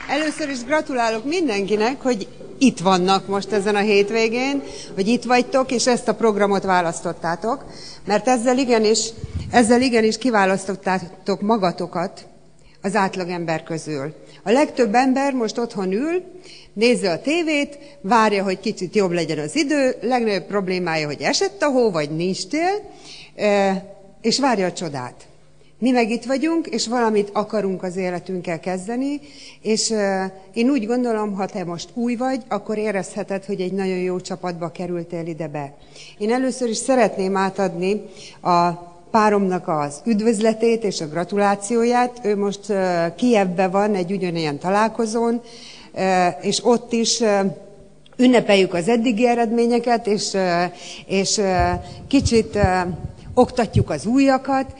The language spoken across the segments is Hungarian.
Először is gratulálok mindenkinek, hogy itt vannak most ezen a hétvégén, hogy itt vagytok, és ezt a programot választottátok, mert ezzel igenis kiválasztottátok magatokat az átlagember közül. A legtöbb ember most otthon ül, nézze a tévét, várja, hogy kicsit jobb legyen az idő, legnagyobb problémája, hogy esett a hó, vagy nincs tél, és várja a csodát. Mi meg itt vagyunk, és valamit akarunk az életünkkel kezdeni, és én úgy gondolom, ha te most új vagy, akkor érezheted, hogy egy nagyon jó csapatba kerültél ide be. Én először is szeretném átadni a páromnak az üdvözletét és a gratulációját. Ő most Kijevben van egy ugyanilyen találkozón, és ott is ünnepeljük az eddigi eredményeket, és kicsit oktatjuk az újakat,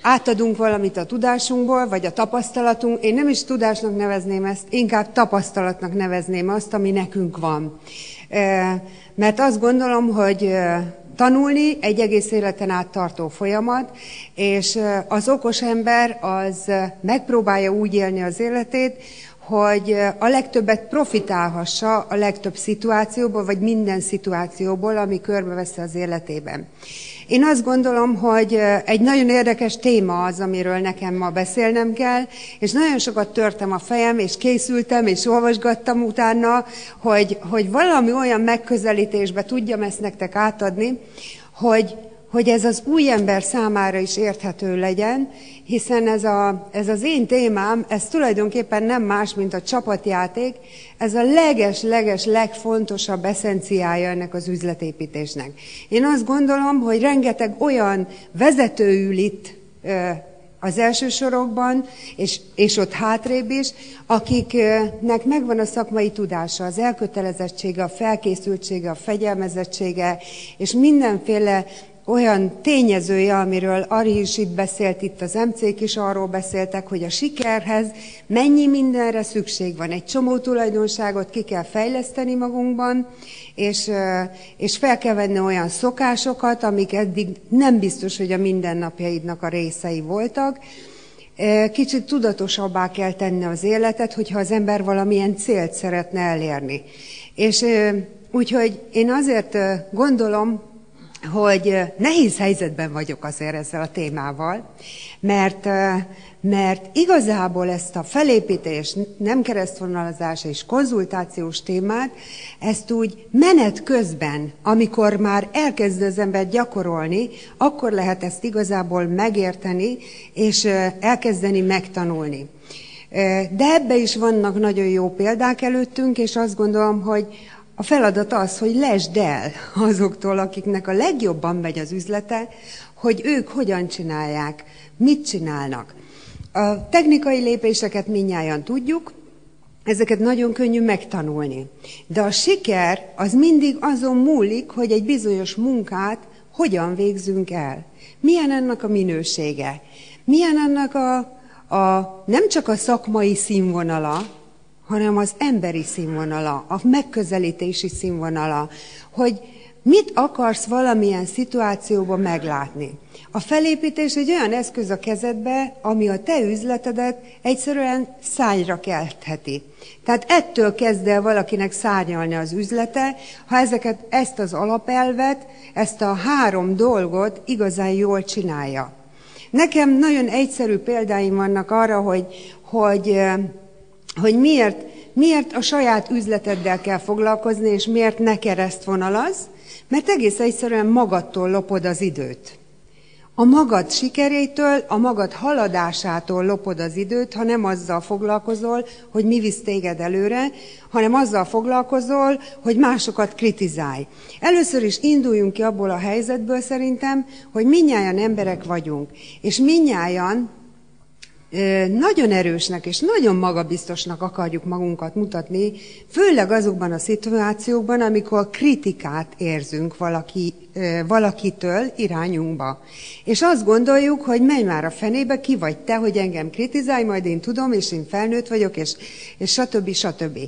átadunk valamit a tudásunkból, vagy a tapasztalatunk. Én nem is tudásnak nevezném ezt, inkább tapasztalatnak nevezném azt, ami nekünk van. Mert azt gondolom, hogy tanulni egy egész életen át tartó folyamat, és az okos ember az megpróbálja úgy élni az életét, hogy a legtöbbet profitálhassa a legtöbb szituációból, vagy minden szituációból, ami körbeveszi az életében. Én azt gondolom, hogy egy nagyon érdekes téma az, amiről nekem ma beszélnem kell, és nagyon sokat törtem a fejem, és készültem, és olvasgattam utána, hogy valami olyan megközelítésbe tudjam ezt nektek átadni, hogy ez az új ember számára is érthető legyen, hiszen ez az én témám, ez tulajdonképpen nem más, mint a csapatjáték, ez a legfontosabb eszenciája ennek az üzletépítésnek. Én azt gondolom, hogy rengeteg olyan vezető ül itt az első sorokban, és ott hátrébb is, akiknek megvan a szakmai tudása, az elkötelezettsége, a felkészültsége, a fegyelmezettsége, és mindenféle olyan tényezője, amiről Ari is itt beszélt, itt az MC-k is arról beszéltek, hogy a sikerhez mennyi mindenre szükség van. Egy csomó tulajdonságot ki kell fejleszteni magunkban, és fel kell venni olyan szokásokat, amik eddig nem biztos, hogy a mindennapjaidnak a részei voltak. Kicsit tudatosabbá kell tenni az életet, hogyha az ember valamilyen célt szeretne elérni. És úgyhogy én azért gondolom, hogy nehéz helyzetben vagyok azért ezzel a témával, mert igazából ezt a felépítés, nem keresztvonalazás és konzultációs témát, ezt úgy menet közben, amikor már elkezd az ember gyakorolni, akkor lehet ezt igazából megérteni, és elkezdeni megtanulni. De ebbe is vannak nagyon jó példák előttünk, és azt gondolom, hogy a feladat az, hogy lesd el azoktól, akiknek a legjobban megy az üzlete, hogy ők hogyan csinálják, mit csinálnak. A technikai lépéseket mindnyájan tudjuk, ezeket nagyon könnyű megtanulni. De a siker az mindig azon múlik, hogy egy bizonyos munkát hogyan végzünk el. Milyen ennek a minősége? Milyen ennek nem csak a szakmai színvonala, hanem az emberi színvonala, a megközelítési színvonala, hogy mit akarsz valamilyen szituációban meglátni. A felépítés egy olyan eszköz a kezedbe, ami a te üzletedet egyszerűen szárnyra keltheti. Tehát ettől kezd el valakinek szárnyalni az üzlete, ha ezt az alapelvet, ezt a 3 dolgot igazán jól csinálja. Nekem nagyon egyszerű példáim vannak arra, hogy miért a saját üzleteddel kell foglalkozni, és miért ne keresztvonalazz, mert egész egyszerűen magadtól lopod az időt. A magad sikerétől, a magad haladásától lopod az időt, ha nem azzal foglalkozol, hogy mi visz téged előre, hanem azzal foglalkozol, hogy másokat kritizálj. Először is induljunk ki abból a helyzetből szerintem, hogy mindnyájan emberek vagyunk, és mindnyájan nagyon erősnek és nagyon magabiztosnak akarjuk magunkat mutatni, főleg azokban a szituációkban, amikor kritikát érzünk valakitől irányunkba. És azt gondoljuk, hogy menj már a fenébe, ki vagy te, hogy engem kritizálj, majd én tudom, és én felnőtt vagyok, és stb.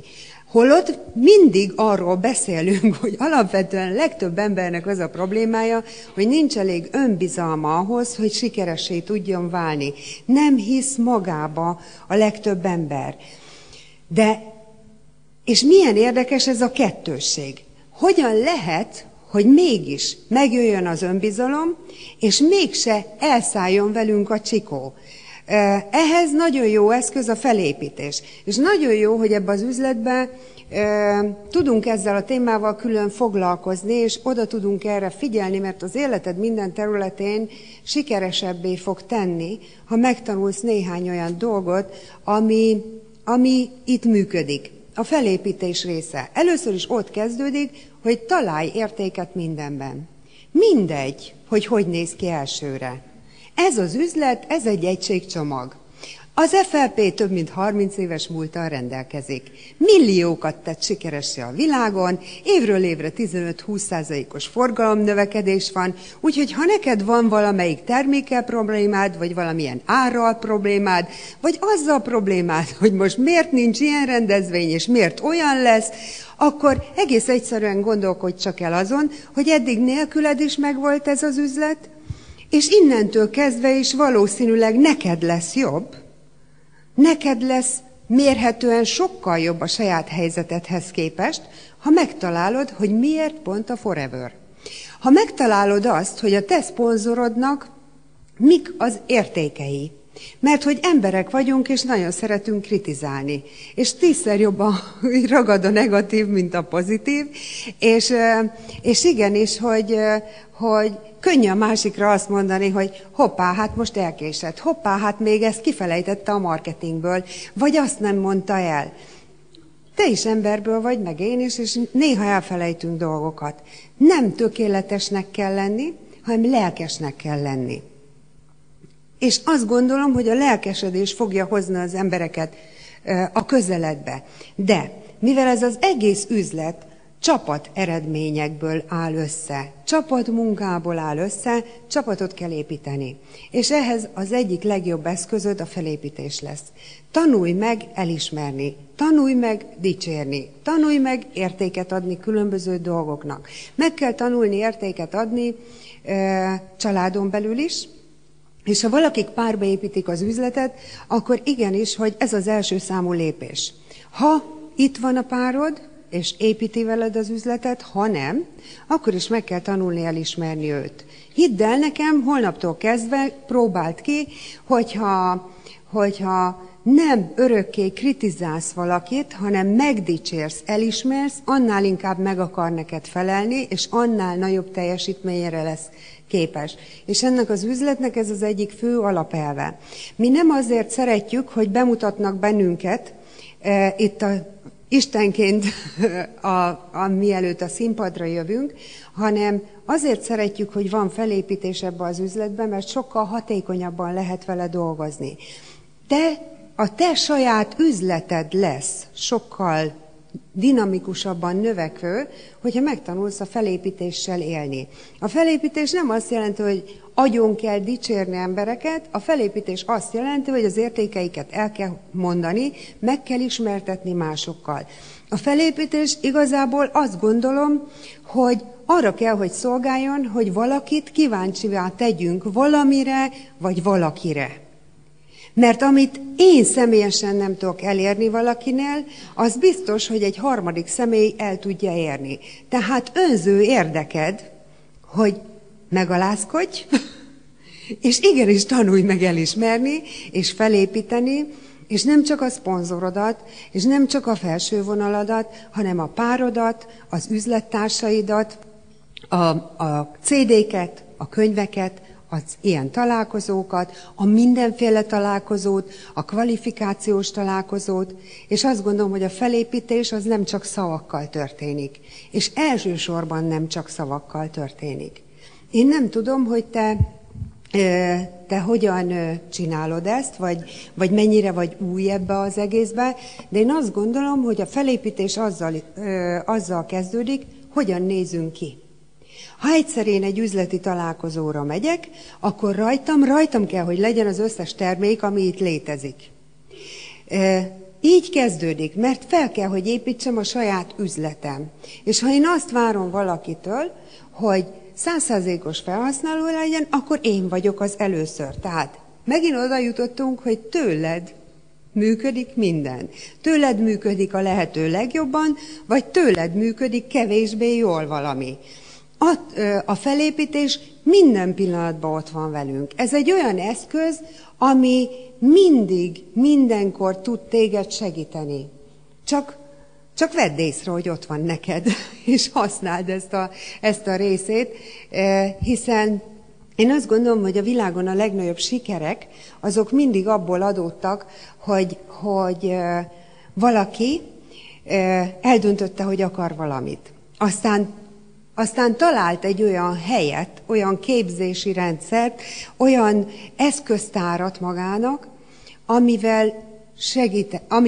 Holott mindig arról beszélünk, hogy alapvetően legtöbb embernek az a problémája, hogy nincs elég önbizalma ahhoz, hogy sikeressé tudjon válni. Nem hisz magába a legtöbb ember. És milyen érdekes ez a kettősség. Hogyan lehet, hogy mégis megjöjjön az önbizalom, és mégse elszálljon velünk a csikó. Ehhez nagyon jó eszköz a felépítés. És nagyon jó, hogy ebben az üzletben tudunk ezzel a témával külön foglalkozni, és oda tudunk erre figyelni, mert az életed minden területén sikeresebbé fog tenni, ha megtanulsz néhány olyan dolgot, ami itt működik. A felépítés része. Először is ott kezdődik, hogy találj értéket mindenben. Mindegy, hogy néz ki elsőre. Ez az üzlet, ez egy egységcsomag. Az FLP több mint 30 éves múlttal rendelkezik. Milliókat tett sikeressé a világon, évről évre 15-20%-os forgalomnövekedés van, úgyhogy ha neked van valamelyik termékkel problémád, vagy valamilyen árral problémád, vagy azzal problémád, hogy most miért nincs ilyen rendezvény, és miért olyan lesz, akkor egész egyszerűen gondolkodj csak el azon, hogy eddig nélküled is megvolt ez az üzlet, és innentől kezdve is valószínűleg neked lesz jobb, neked lesz mérhetően sokkal jobb a saját helyzetedhez képest, ha megtalálod, hogy miért pont a Forever. Ha megtalálod azt, hogy a te szponzorodnak mik az értékei. Mert hogy emberek vagyunk, és nagyon szeretünk kritizálni. És 10-szer jobban ragad a negatív, mint a pozitív. És igenis, hogy könnyű a másikra azt mondani, hogy hoppá, hát most elkésett, hoppá, hát még ezt kifelejtette a marketingből, vagy azt nem mondta el. Te is emberből vagy, meg én is, és néha elfelejtünk dolgokat. Nem tökéletesnek kell lenni, hanem lelkesnek kell lenni. És azt gondolom, hogy a lelkesedés fogja hozni az embereket a közeledbe. De mivel ez az egész üzlet csapat eredményekből áll össze, csapatmunkából áll össze, csapatot kell építeni. És ehhez az egyik legjobb eszközöd a felépítés lesz. Tanulj meg elismerni, tanulj meg dicsérni, tanulj meg értéket adni különböző dolgoknak. Meg kell tanulni értéket adni családon belül is, és ha valakik párba építik az üzletet, akkor igenis, hogy ez az első számú lépés. Ha itt van a párod, és építi veled az üzletet, ha nem, akkor is meg kell tanulni elismerni őt. Hidd el nekem, holnaptól kezdve próbáld ki, hogyha nem örökké kritizálsz valakit, hanem megdicsérsz, elismersz, annál inkább meg akar neked felelni, és annál nagyobb teljesítményre lesz képes. És ennek az üzletnek ez az egyik fő alapelve. Mi nem azért szeretjük, hogy bemutatnak bennünket itt Istenként, mielőtt a színpadra jövünk, hanem azért szeretjük, hogy van felépítés ebbe az üzletben, mert sokkal hatékonyabban lehet vele dolgozni. A te saját üzleted lesz sokkal dinamikusabban növekvő, hogyha megtanulsz a felépítéssel élni. A felépítés nem azt jelenti, hogy agyon kell dicsérni embereket, a felépítés azt jelenti, hogy az értékeiket el kell mondani, meg kell ismertetni másokkal. A felépítés igazából azt gondolom, hogy arra kell, hogy szolgáljon, hogy valakit kíváncsivá tegyünk valamire vagy valakire. Mert amit én személyesen nem tudok elérni valakinél, az biztos, hogy egy harmadik személy el tudja érni. Tehát önző érdeked, hogy megalázkodj, és igenis tanulj meg elismerni, és felépíteni, és nem csak a szponzorodat, és nem csak a felső vonaladat, hanem a párodat, az üzlettársaidat, a CD-ket, a könyveket, az ilyen találkozókat, a mindenféle találkozót, a kvalifikációs találkozót, és azt gondolom, hogy a felépítés az nem csak szavakkal történik, és elsősorban nem csak szavakkal történik. Én nem tudom, hogy te hogyan csinálod ezt, vagy mennyire vagy új ebbe az egészbe, de én azt gondolom, hogy a felépítés azzal kezdődik, hogyan nézünk ki. Ha egyszer én egy üzleti találkozóra megyek, akkor rajtam kell, hogy legyen az összes termék, ami itt létezik. Így kezdődik, mert fel kell, hogy építsem a saját üzletem. És ha én azt várom valakitől, hogy 100%-os felhasználó legyen, akkor én vagyok az először. Tehát megint oda jutottunk, hogy tőled működik minden. Tőled működik a lehető legjobban, vagy tőled működik kevésbé jól valami. A felépítés minden pillanatban ott van velünk. Ez egy olyan eszköz, ami mindig, mindenkor tud téged segíteni. Csak vedd észre, hogy ott van neked, és használd ezt a részét, hiszen én azt gondolom, hogy a világon a legnagyobb sikerek, azok mindig abból adódtak, hogy valaki eldöntötte, hogy akar valamit. Aztán talált egy olyan helyet, olyan képzési rendszert, olyan eszköztárat magának, ami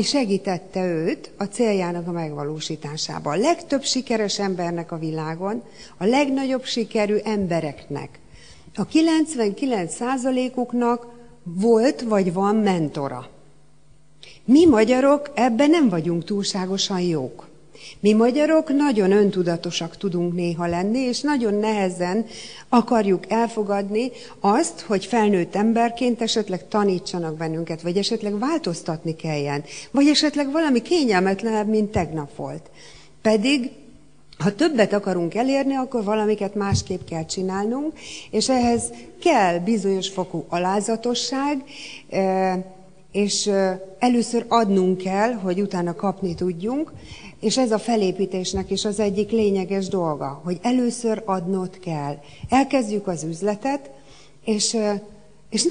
segítette őt a céljának a megvalósításában. A legtöbb sikeres embernek a világon, a legnagyobb sikerű embereknek, a 99%-uknak volt vagy van mentora. Mi magyarok ebben nem vagyunk túlságosan jók. Mi magyarok nagyon öntudatosak tudunk néha lenni, és nagyon nehezen akarjuk elfogadni azt, hogy felnőtt emberként esetleg tanítsanak bennünket, vagy esetleg változtatni kelljen, vagy esetleg valami kényelmetlenebb, mint tegnap volt. Pedig, ha többet akarunk elérni, akkor valamiket másképp kell csinálnunk, és ehhez kell bizonyos fokú alázatosság, és először adnunk kell, hogy utána kapni tudjunk, és ez a felépítésnek is az egyik lényeges dolga, hogy először adnod kell. Elkezdjük az üzletet, és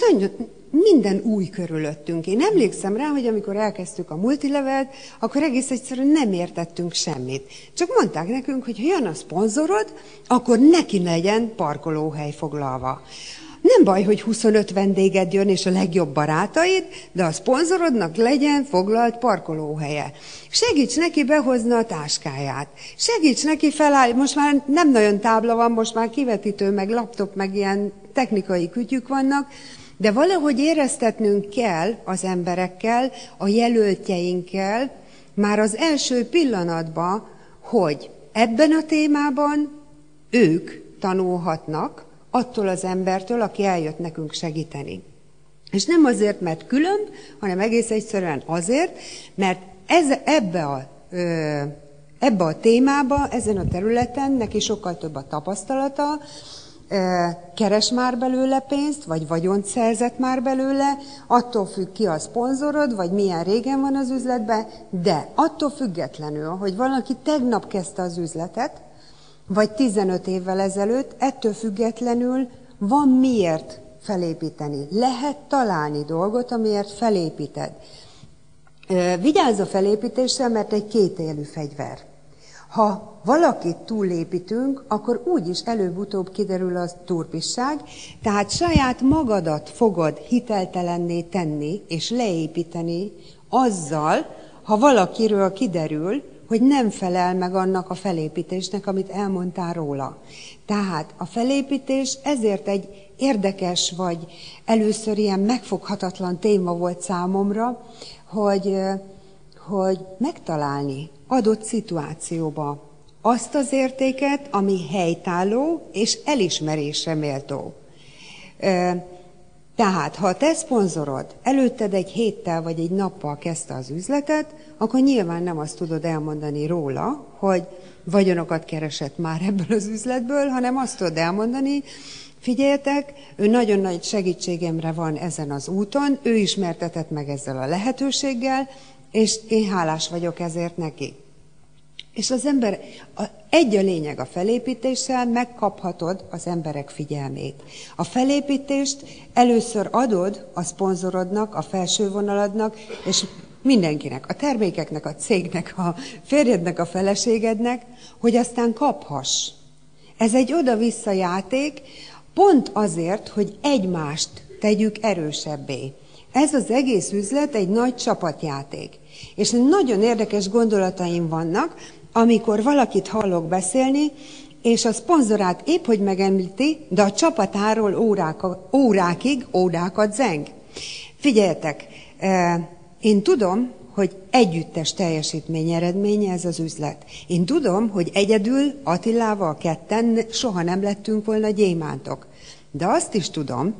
nagyon, minden új körülöttünk. Én emlékszem rá, hogy amikor elkezdtük a multilevelt, akkor egész egyszerűen nem értettünk semmit. Csak mondták nekünk, hogy ha jön a szponzorod, akkor neki legyen parkolóhely foglalva. Nem baj, hogy 25 vendéged jön, és a legjobb barátaid, de a szponzorodnak legyen foglalt parkolóhelye. Segíts neki behozni a táskáját. Segíts neki felállni. Most már nem nagyon tábla van, most már kivetítő, meg laptop, meg ilyen technikai kütyük vannak, de valahogy éreztetnünk kell az emberekkel, a jelöltjeinkkel, már az első pillanatban, hogy ebben a témában ők tanulhatnak, attól az embertől, aki eljött nekünk segíteni. És nem azért, mert különb, hanem egész egyszerűen azért, mert ebbe a témába, ezen a területen neki sokkal több a tapasztalata, keres már belőle pénzt, vagy vagyont szerzett már belőle, attól függ ki a szponzorod, vagy milyen régen van az üzletben, de attól függetlenül, hogy valaki tegnap kezdte az üzletet, vagy 15 évvel ezelőtt, ettől függetlenül van miért felépíteni. Lehet találni dolgot, amiért felépíted. Vigyázz a felépítésre, mert egy kétélű fegyver. Ha valakit túlépítünk, akkor úgyis előbb-utóbb kiderül az turpisság, tehát saját magadat fogod hiteltelenné tenni és leépíteni azzal, ha valakiről kiderül, hogy nem felel meg annak a felépítésnek, amit elmondtál róla. Tehát a felépítés ezért egy érdekes, vagy először ilyen megfoghatatlan téma volt számomra, hogy megtalálni adott szituációba azt az értéket, ami helytálló és elismerésre méltó. Tehát, ha a te szponzorod előtted egy héttel vagy egy nappal kezdte az üzletet, akkor nyilván nem azt tudod elmondani róla, hogy vagyonokat keresett már ebből az üzletből, hanem azt tudod elmondani, figyeljetek, ő nagyon nagy segítségemre van ezen az úton, ő ismertetett meg ezzel a lehetőséggel, és én hálás vagyok ezért neki. És az ember, egy a lényeg a felépítéssel, megkaphatod az emberek figyelmét. A felépítést először adod a szponzorodnak, a felsővonaladnak, és mindenkinek, a termékeknek, a cégnek, a férjednek, a feleségednek, hogy aztán kaphass. Ez egy oda-vissza játék, pont azért, hogy egymást tegyük erősebbé. Ez az egész üzlet egy nagy csapatjáték. És nagyon érdekes gondolataim vannak, amikor valakit hallok beszélni, és a szponzorát épp hogy megemlíti, de a csapatáról órákat zeng. Figyeljetek, én tudom, hogy együttes teljesítmény eredménye ez az üzlet. Én tudom, hogy egyedül Attilával ketten soha nem lettünk volna gyémántok. De azt is tudom,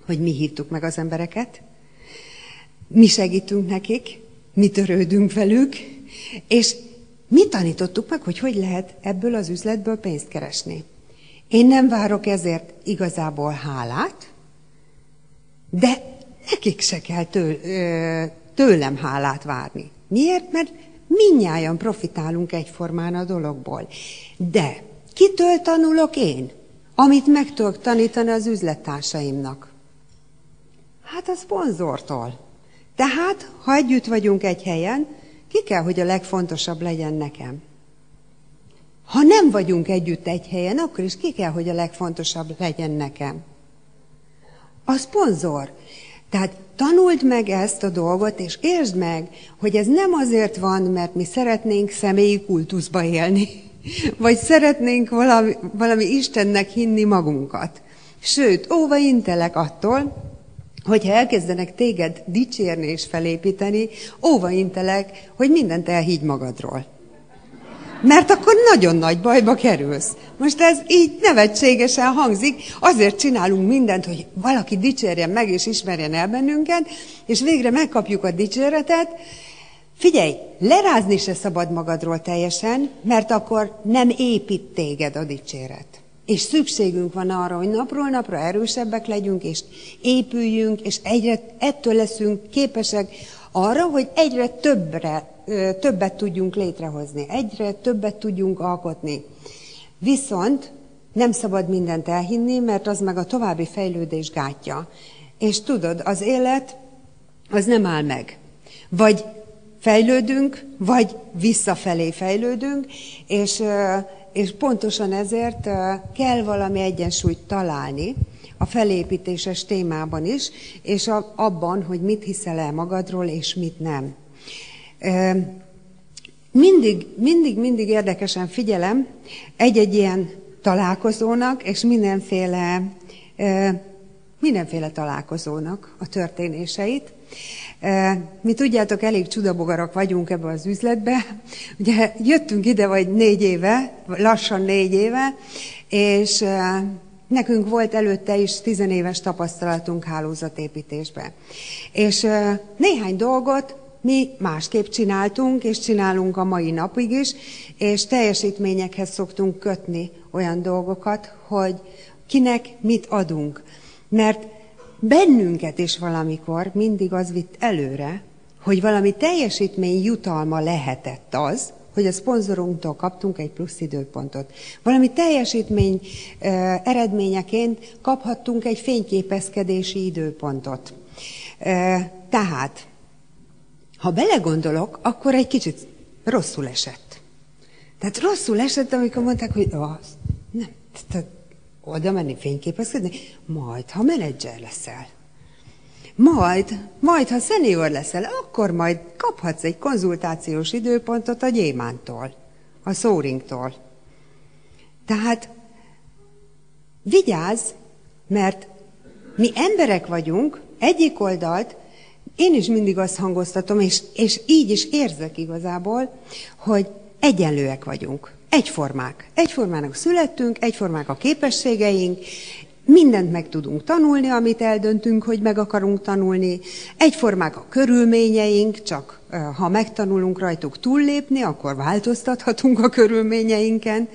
hogy mi hívtuk meg az embereket, mi segítünk nekik, mi törődünk velük, és mi tanítottuk meg, hogy lehet ebből az üzletből pénzt keresni. Én nem várok ezért igazából hálát, de nekik se kell tőlem hálát várni. Miért? Mert mindnyájan profitálunk egyformán a dologból. De kitől tanulok én, amit meg tudok tanítani az üzlettársaimnak? Hát a szponzortól. Tehát, ha együtt vagyunk egy helyen, ki kell, hogy a legfontosabb legyen nekem. Ha nem vagyunk együtt egy helyen, akkor is ki kell, hogy a legfontosabb legyen nekem. A szponzor. Tehát tanuld meg ezt a dolgot, és értsd meg, hogy ez nem azért van, mert mi szeretnénk személyi kultuszba élni, vagy szeretnénk valami Istennek hinni magunkat. Sőt, óva intelek attól, hogyha elkezdenek téged dicsérni és felépíteni, óva intelek, hogy mindent elhiggy magadról. Mert akkor nagyon nagy bajba kerülsz. Most ez így nevetségesen hangzik, azért csinálunk mindent, hogy valaki dicsérjen meg és ismerjen el bennünket, és végre megkapjuk a dicséretet. Figyelj, lerázni se szabad magadról teljesen, mert akkor nem épít téged a dicséret. És szükségünk van arra, hogy napról napra erősebbek legyünk, és épüljünk, és ettől leszünk képesek arra, hogy egyre többet tudjunk létrehozni, egyre többet tudjunk alkotni. Viszont nem szabad mindent elhinni, mert az meg a további fejlődés gátja. És tudod, az élet az nem áll meg. Vagy fejlődünk, vagy visszafelé fejlődünk, és pontosan ezért kell valami egyensúlyt találni a felépítéses témában is, és abban, hogy mit hiszel el magadról, és mit nem. Mindig érdekesen figyelem egy-egy ilyen találkozónak, és mindenféle találkozónak a történéseit. Mi tudjátok, elég csudabogarak vagyunk ebbe az üzletbe. Ugye jöttünk ide vagy 4 éve, lassan 4 éve, és nekünk volt előtte is 10 éves tapasztalatunk hálózatépítésben. És néhány dolgot mi másképp csináltunk, és csinálunk a mai napig is, és teljesítményekhez szoktunk kötni olyan dolgokat, hogy kinek mit adunk. Mert bennünket is valamikor mindig az vitt előre, hogy valami teljesítmény jutalma lehetett az, hogy a szponzorunktól kaptunk egy plusz időpontot. Valami teljesítmény eredményeként kaphattunk egy fényképezkedési időpontot. Tehát, ha belegondolok, akkor egy kicsit rosszul esett. Tehát rosszul esett, amikor mondták, hogy nem, tehát oda menni fényképezkedni, majd, ha menedzser leszel. Majd, ha szenior leszel, akkor majd kaphatsz egy konzultációs időpontot a Gyémántól, a Szóringtól. Tehát vigyázz, mert mi emberek vagyunk, egyik oldalt, én is mindig azt hangoztatom, és így is érzek igazából, hogy egyenlőek vagyunk, egyformák. Egyformának születtünk, egyformák a képességeink, mindent meg tudunk tanulni, amit eldöntünk, hogy meg akarunk tanulni. Egyformák a körülményeink, csak ha megtanulunk rajtuk túllépni, akkor változtathatunk a körülményeinken.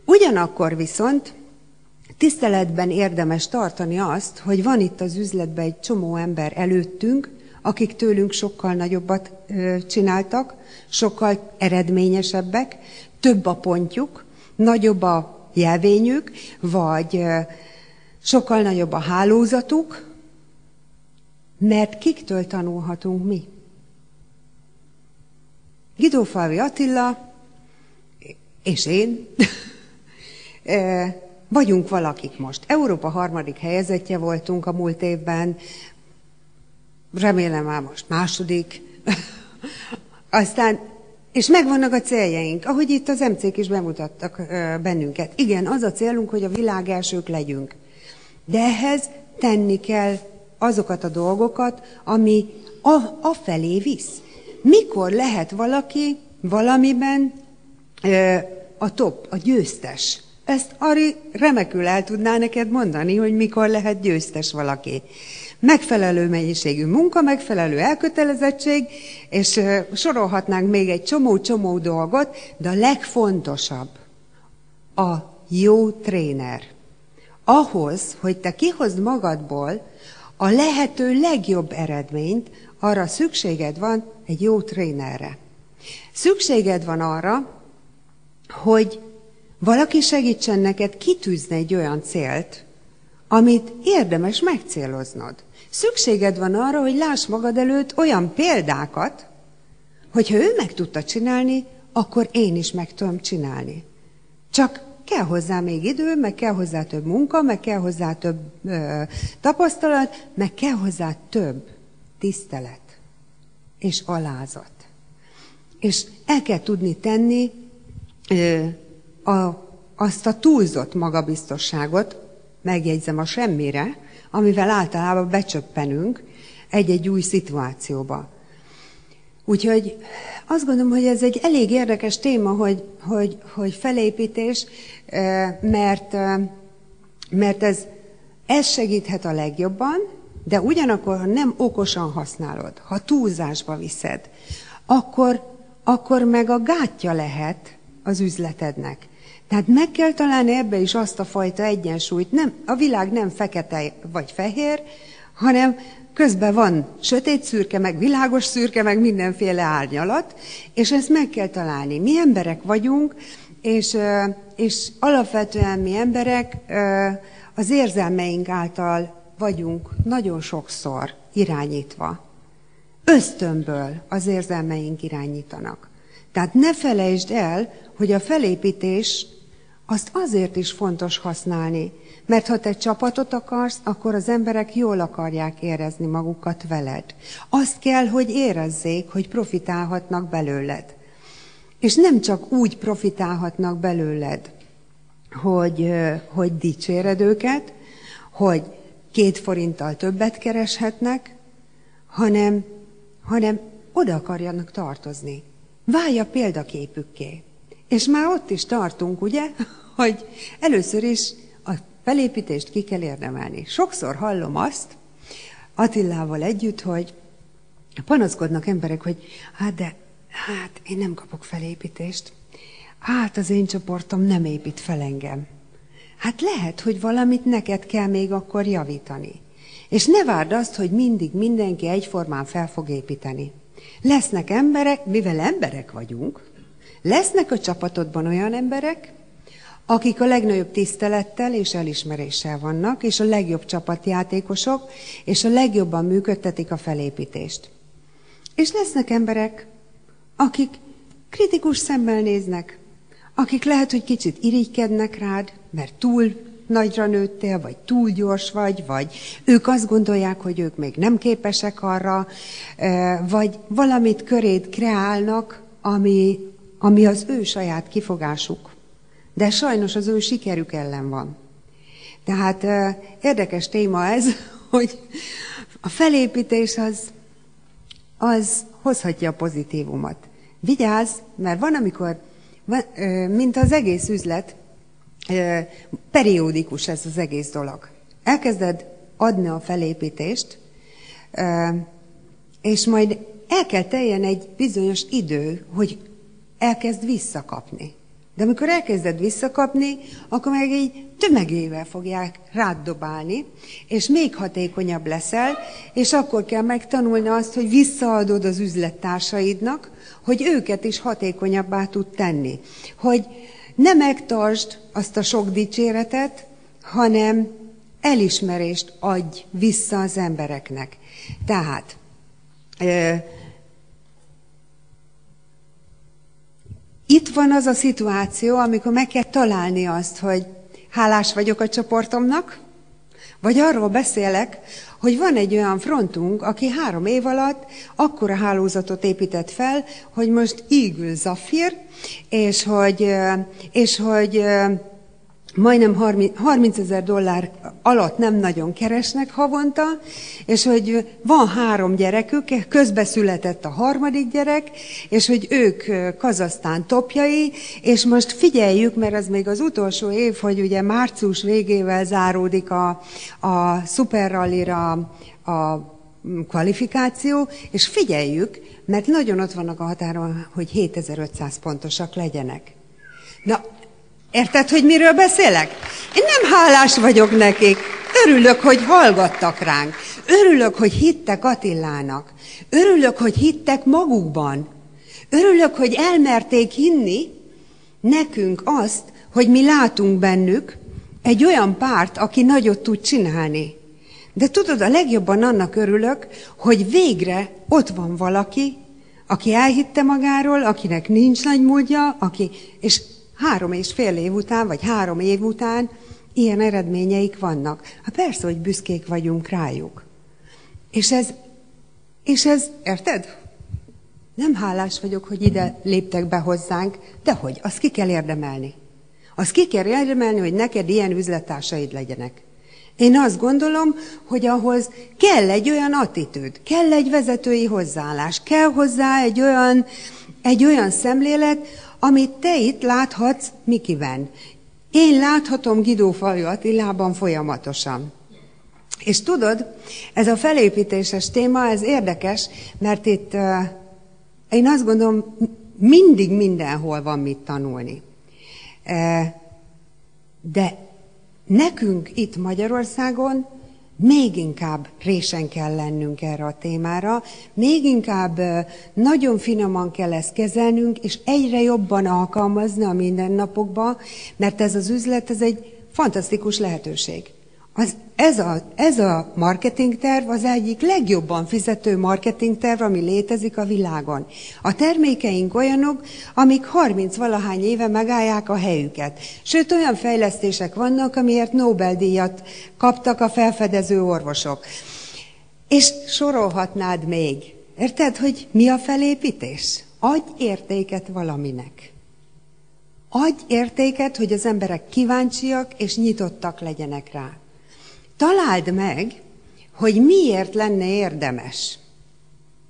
Ugyanakkor viszont tiszteletben érdemes tartani azt, hogy van itt az üzletben egy csomó ember előttünk, akik tőlünk sokkal nagyobbat csináltak, sokkal eredményesebbek, több a pontjuk, nagyobb a jelvényük, vagy sokkal nagyobb a hálózatuk, mert kiktől tanulhatunk mi? Guidófalvi Attila és én vagyunk valakik most. Európa 3. helyezettje voltunk a múlt évben, remélem már most 2. Aztán, és megvannak a céljaink, ahogy itt az MC-k is bemutattak bennünket. Igen, az a célunk, hogy a világ elsők legyünk. De ehhez tenni kell azokat a dolgokat, ami afelé visz. Mikor lehet valaki valamiben a top, a győztes? Ezt Ari remekül el tudná neked mondani, hogy mikor lehet győztes valaki. Megfelelő mennyiségű munka, megfelelő elkötelezettség, és sorolhatnánk még egy csomó dolgot, de a legfontosabb a jó tréner. Ahhoz, hogy te kihozd magadból a lehető legjobb eredményt, arra szükséged van egy jó trénerre. Szükséged van arra, hogy valaki segítsen neked kitűzni egy olyan célt, amit érdemes megcéloznod. Szükséged van arra, hogy láss magad előtt olyan példákat, hogyha ő meg tudta csinálni, akkor én is meg tudom csinálni. Csak kell hozzá még idő, meg kell hozzá több munka, meg kell hozzá több tapasztalat, meg kell hozzá több tisztelet és alázat. És el kell tudni tenni azt a túlzott magabiztosságot, megjegyzem a semmire, amivel általában becsöppenünk egy-egy új szituációba. Úgyhogy azt gondolom, hogy ez egy elég érdekes téma, hogy felépítés, mert ez segíthet a legjobban, de ugyanakkor, ha nem okosan használod, ha túlzásba viszed, akkor meg a gátja lehet az üzletednek. Tehát meg kell találni ebbe is azt a fajta egyensúlyt. A világ nem fekete vagy fehér, hanem közben van sötét szürke, meg világos szürke, meg mindenféle árnyalat, és ezt meg kell találni. Mi emberek vagyunk, és alapvetően mi emberek az érzelmeink által vagyunk nagyon sokszor irányítva. Ösztönből az érzelmeink irányítanak. Tehát ne felejtsd el, hogy a felépítés azt azért is fontos használni, mert ha te csapatot akarsz, akkor az emberek jól akarják érezni magukat veled. Azt kell, hogy érezzék, hogy profitálhatnak belőled. És nem csak úgy profitálhatnak belőled, hogy dicséred őket, hogy 2 forinttal többet kereshetnek, hanem oda akarjanak tartozni. Válja példaképükké. És már ott is tartunk, ugye, hogy először is a felépítést ki kell érdemelni. Sokszor hallom azt Attilával együtt, hogy panaszkodnak emberek, hogy hát én nem kapok felépítést. Hát az én csoportom nem épít fel engem. Hát lehet, hogy valamit neked kell még akkor javítani. És ne várd azt, hogy mindig mindenki egyformán fel fog építeni. Lesznek emberek, mivel emberek vagyunk, lesznek a csapatodban olyan emberek, akik a legnagyobb tisztelettel és elismeréssel vannak, és a legjobb csapatjátékosok, és a legjobban működtetik a felépítést. És lesznek emberek, akik kritikus szemmel néznek, akik lehet, hogy kicsit irigykednek rád, mert túl nagyra nőttél, vagy túl gyors vagy ők azt gondolják, hogy ők még nem képesek arra, vagy valamit köréd kreálnak, ami az ő saját kifogásuk. De sajnos az ő sikerük ellen van. Tehát érdekes téma ez, hogy a felépítés az hozhatja a pozitívumot. Vigyázz, mert van, amikor, mint az egész üzlet, periódikus ez az egész dolog. Elkezded adni a felépítést, és majd el kell teljen egy bizonyos idő, hogy elkezd visszakapni. De amikor elkezded visszakapni, akkor meg így tömegével fogják rád dobálni, és még hatékonyabb leszel, és akkor kell megtanulni azt, hogy visszaadod az üzlettársaidnak, hogy őket is hatékonyabbá tud tenni. Hogy ne megtartsd azt a sok dicséretet, hanem elismerést adj vissza az embereknek. Tehát itt van az a szituáció, amikor meg kell találni azt, hogy hálás vagyok a csoportomnak, vagy arról beszélek, hogy van egy olyan frontunk, aki 3 év alatt akkora hálózatot épített fel, hogy most Eagle Zafir, és hogy majdnem $30,000 alatt nem nagyon keresnek havonta, és hogy van 3 gyerekük, közbeszületett a 3. gyerek, és hogy ők Kazahsztán topjai, és most figyeljük, mert ez még az utolsó év, hogy ugye március végével záródik a Super Rallyra a kvalifikáció, és figyeljük, mert nagyon ott vannak a határon, hogy 7500 pontosak legyenek. Na, érted, hogy miről beszélek? Én nem hálás vagyok nekik. Örülök, hogy hallgattak ránk. Örülök, hogy hittek Attilának. Örülök, hogy hittek magukban. Örülök, hogy elmerték hinni nekünk azt, hogy mi látunk bennük egy olyan párt, aki nagyot tud csinálni. De tudod, a legjobban annak örülök, hogy végre ott van valaki, aki elhitte magáról, akinek nincs nagy múltja, és 3,5 év után, vagy 3 év után ilyen eredményeik vannak. Hát persze, hogy büszkék vagyunk rájuk. És ez, érted? Nem hálás vagyok, hogy ide léptek be hozzánk, de hogy? Azt ki kell érdemelni. Azt ki kell érdemelni, hogy neked ilyen üzlettársaid legyenek. Én azt gondolom, hogy ahhoz kell egy olyan attitűd, kell egy vezetői hozzáállás, kell hozzá egy olyan szemlélet, amit te itt láthatsz Mikiben. Én láthatom Guidó-Fajú Attilában folyamatosan. És tudod, ez a felépítéses téma, ez érdekes, mert itt én azt gondolom, mindig mindenhol van mit tanulni. De nekünk itt Magyarországon még inkább résen kell lennünk erre a témára, még inkább nagyon finoman kell ezt kezelnünk, és egyre jobban alkalmazni a mindennapokba, mert ez az üzlet, ez egy fantasztikus lehetőség. Ez a marketingterv az egyik legjobban fizető marketingterv, ami létezik a világon. A termékeink olyanok, amik 30-valahány éve megállják a helyüket. Sőt, olyan fejlesztések vannak, amiért Nobel-díjat kaptak a felfedező orvosok. És sorolhatnád még. Érted, hogy mi a felépítés? Adj értéket valaminek. Adj értéket, hogy az emberek kíváncsiak és nyitottak legyenek rá. Találd meg, hogy miért lenne érdemes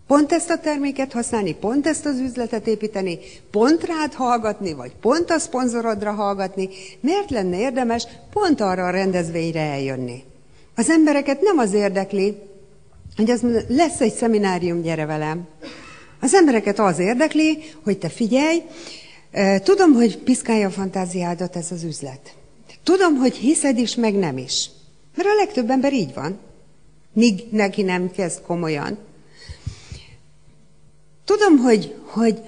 pont ezt a terméket használni, pont ezt az üzletet építeni, pont rád hallgatni, vagy pont a szponzorodra hallgatni. Miért lenne érdemes pont arra a rendezvényre eljönni? Az embereket nem az érdekli, hogy azt mondja, lesz egy szeminárium, gyere velem. Az embereket az érdekli, hogy te figyelj, tudom, hogy piszkálja a fantáziádat ez az üzlet. Tudom, hogy hiszed is, meg nem is. Mert a legtöbb ember így van, míg neki nem kezd komolyan. Tudom,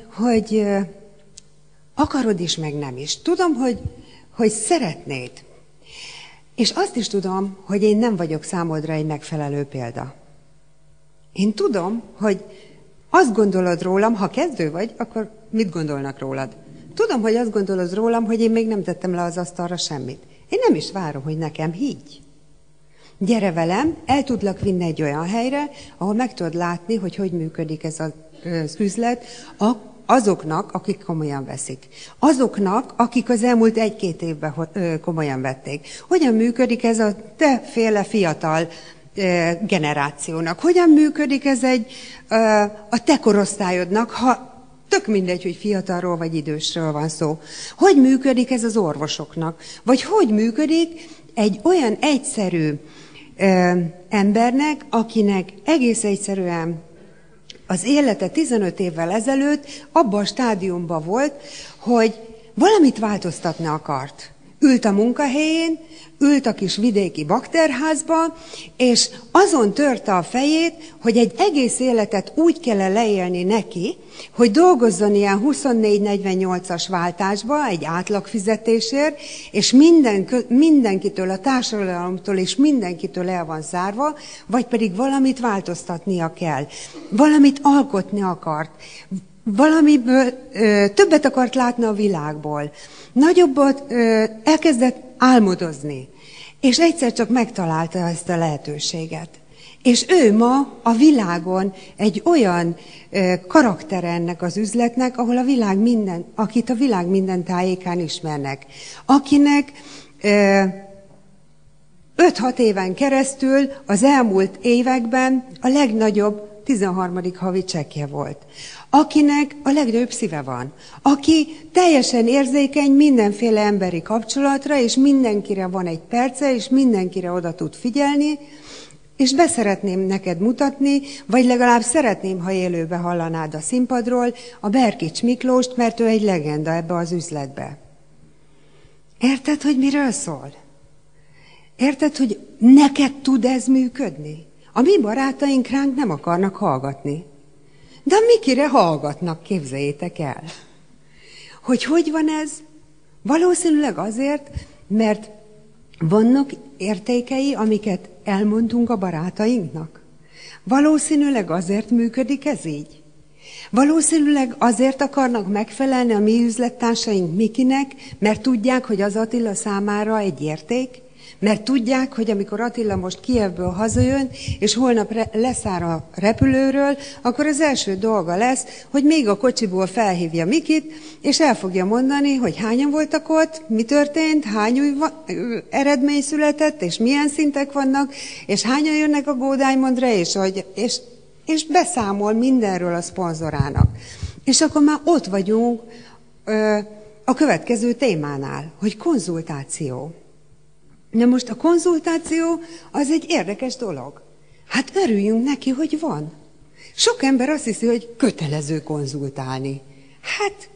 hogy akarod is, meg nem is. Tudom, hogy szeretnéd. És azt is tudom, hogy én nem vagyok számodra egy megfelelő példa. Én tudom, hogy azt gondolod rólam, ha kezdő vagy, akkor mit gondolnak rólad? Tudom, hogy azt gondolod rólam, hogy én még nem tettem le az asztalra semmit. Én nem is várom, hogy nekem higgy. Gyere velem, el tudlak vinni egy olyan helyre, ahol meg tudod látni, hogy működik ez az üzlet, azoknak, akik komolyan veszik. Azoknak, akik az elmúlt 1-2 évben komolyan vették. Hogyan működik ez a te féle fiatal generációnak? Hogyan működik ez a te korosztályodnak, ha tök mindegy, hogy fiatalról vagy idősről van szó. Hogy működik ez az orvosoknak? Vagy hogy működik egy olyan egyszerű embernek, akinek egész egyszerűen az élete 15 évvel ezelőtt abban a stádiumban volt, hogy valamit változtatni akart. Ült a munkahelyén, ült a kis vidéki bakterházba, és azon törte a fejét, hogy egy egész életet úgy kell leélni neki, hogy dolgozzon ilyen 24-48-as váltásba egy átlagfizetésért, és mindenkitől, a társadalomtól és mindenkitől el van zárva, vagy pedig valamit változtatnia kell. Valamit alkotni akart. Valamiből többet akart látni a világból. Nagyobbat elkezdett álmodozni. És egyszer csak megtalálta ezt a lehetőséget. És ő ma a világon egy olyan karakter ennek az üzletnek, ahol akit a világ minden tájékán ismernek. Akinek 5-6 éven keresztül az elmúlt években a legnagyobb 13. havi csekkje volt. Akinek a legnagyobb szíve van. Aki teljesen érzékeny mindenféle emberi kapcsolatra, és mindenkire van egy perce, és mindenkire oda tud figyelni, És beszeretném neked mutatni, vagy legalább szeretném, ha élőbe hallanád a színpadról a Berkics Miklóst, mert ő egy legenda ebbe az üzletbe. Érted, hogy miről szól? Érted, hogy neked tud ez működni? A mi barátaink ránk nem akarnak hallgatni. De Mikire hallgatnak, képzeljétek el. Hogy van ez? Valószínűleg azért, mert vannak értékei, amiket elmondtunk a barátainknak. Valószínűleg azért működik ez így. Valószínűleg azért akarnak megfelelni a mi üzlettársaink Mikinek, mert tudják, hogy az Attila számára egy érték, mert tudják, hogy amikor Attila most Kijevből hazajön, és holnap leszáll a repülőről, akkor az első dolga lesz, hogy még a kocsiból felhívja Mikit, és el fogja mondani, hogy hányan voltak ott, mi történt, hány új eredmény született, és milyen szintek vannak, és hányan jönnek a Go Diamondra, és beszámol mindenről a szponzorának. És akkor már ott vagyunk a következő témánál, hogy konzultáció. Na most a konzultáció az egy érdekes dolog. Hát örüljünk neki, hogy van. Sok ember azt hiszi, hogy kötelező konzultálni. Hát,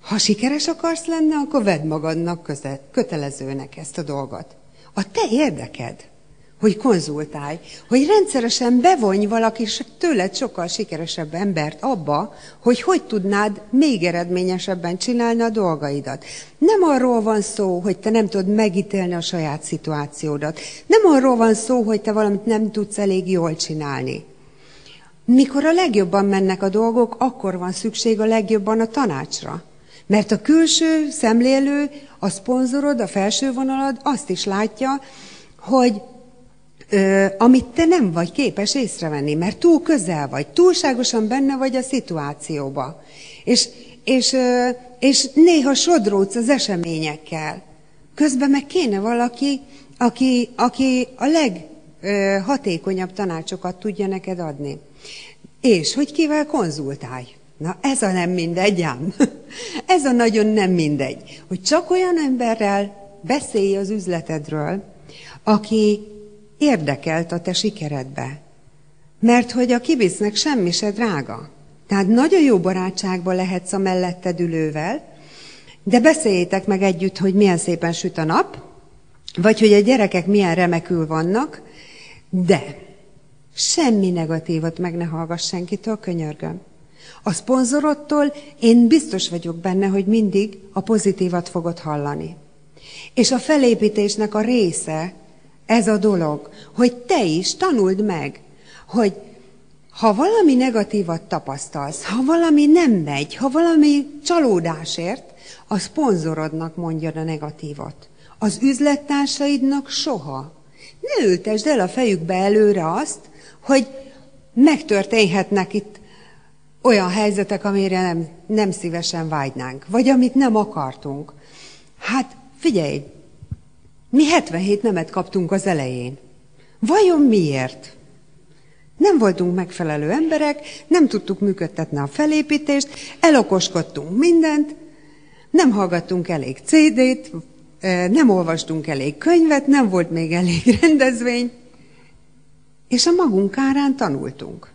ha sikeres akarsz lenni, akkor vedd magadnak kötelezőnek ezt a dolgot. A te érdeked, hogy konzultálj, hogy rendszeresen bevonj valaki tőled sokkal sikeresebb embert abba, hogy tudnád még eredményesebben csinálni a dolgaidat. Nem arról van szó, hogy te nem tudod megítélni a saját szituációdat. Nem arról van szó, hogy te valamit nem tudsz elég jól csinálni. Mikor a legjobban mennek a dolgok, akkor van szükség a legjobban a tanácsra. Mert a külső szemlélő, a szponzorod, a felső vonalad azt is látja, hogy amit te nem vagy képes észrevenni, mert túl közel vagy, túlságosan benne vagy a szituációba. És néha sodródsz az eseményekkel. Közben meg kéne valaki, aki a leghatékonyabb tanácsokat tudja neked adni. És hogy kivel konzultálj? Na, ez a nem mindegy ám. Ez a nagyon nem mindegy. Hogy csak olyan emberrel beszélj az üzletedről, aki érdekelt a te sikeredbe. Mert hogy a kibisznek semmi se drága. Tehát nagyon jó barátságban lehetsz a melletted ülővel, de beszéljétek meg együtt, hogy milyen szépen süt a nap, vagy hogy a gyerekek milyen remekül vannak, de semmi negatívat meg ne hallgass senkitől, könyörgöm. A szponzorodtól én biztos vagyok benne, hogy mindig a pozitívat fogod hallani. És a felépítésnek a része ez a dolog, hogy te is tanuld meg, hogy ha valami negatívat tapasztalsz, ha valami nem megy, ha valami csalódásért, a szponzorodnak mondjad a negatívat. Az üzlettársaidnak soha. Ne ültesd el a fejükbe előre azt, hogy megtörténhetnek itt olyan helyzetek, amire nem szívesen vágynánk, vagy amit nem akartunk. Hát figyelj, mi 77 nemet kaptunk az elején. Vajon miért? Nem voltunk megfelelő emberek, nem tudtuk működtetni a felépítést, elokoskodtunk mindent, nem hallgattunk elég CD-t, nem olvastunk elég könyvet, nem volt még elég rendezvény, és a magunk árán tanultunk.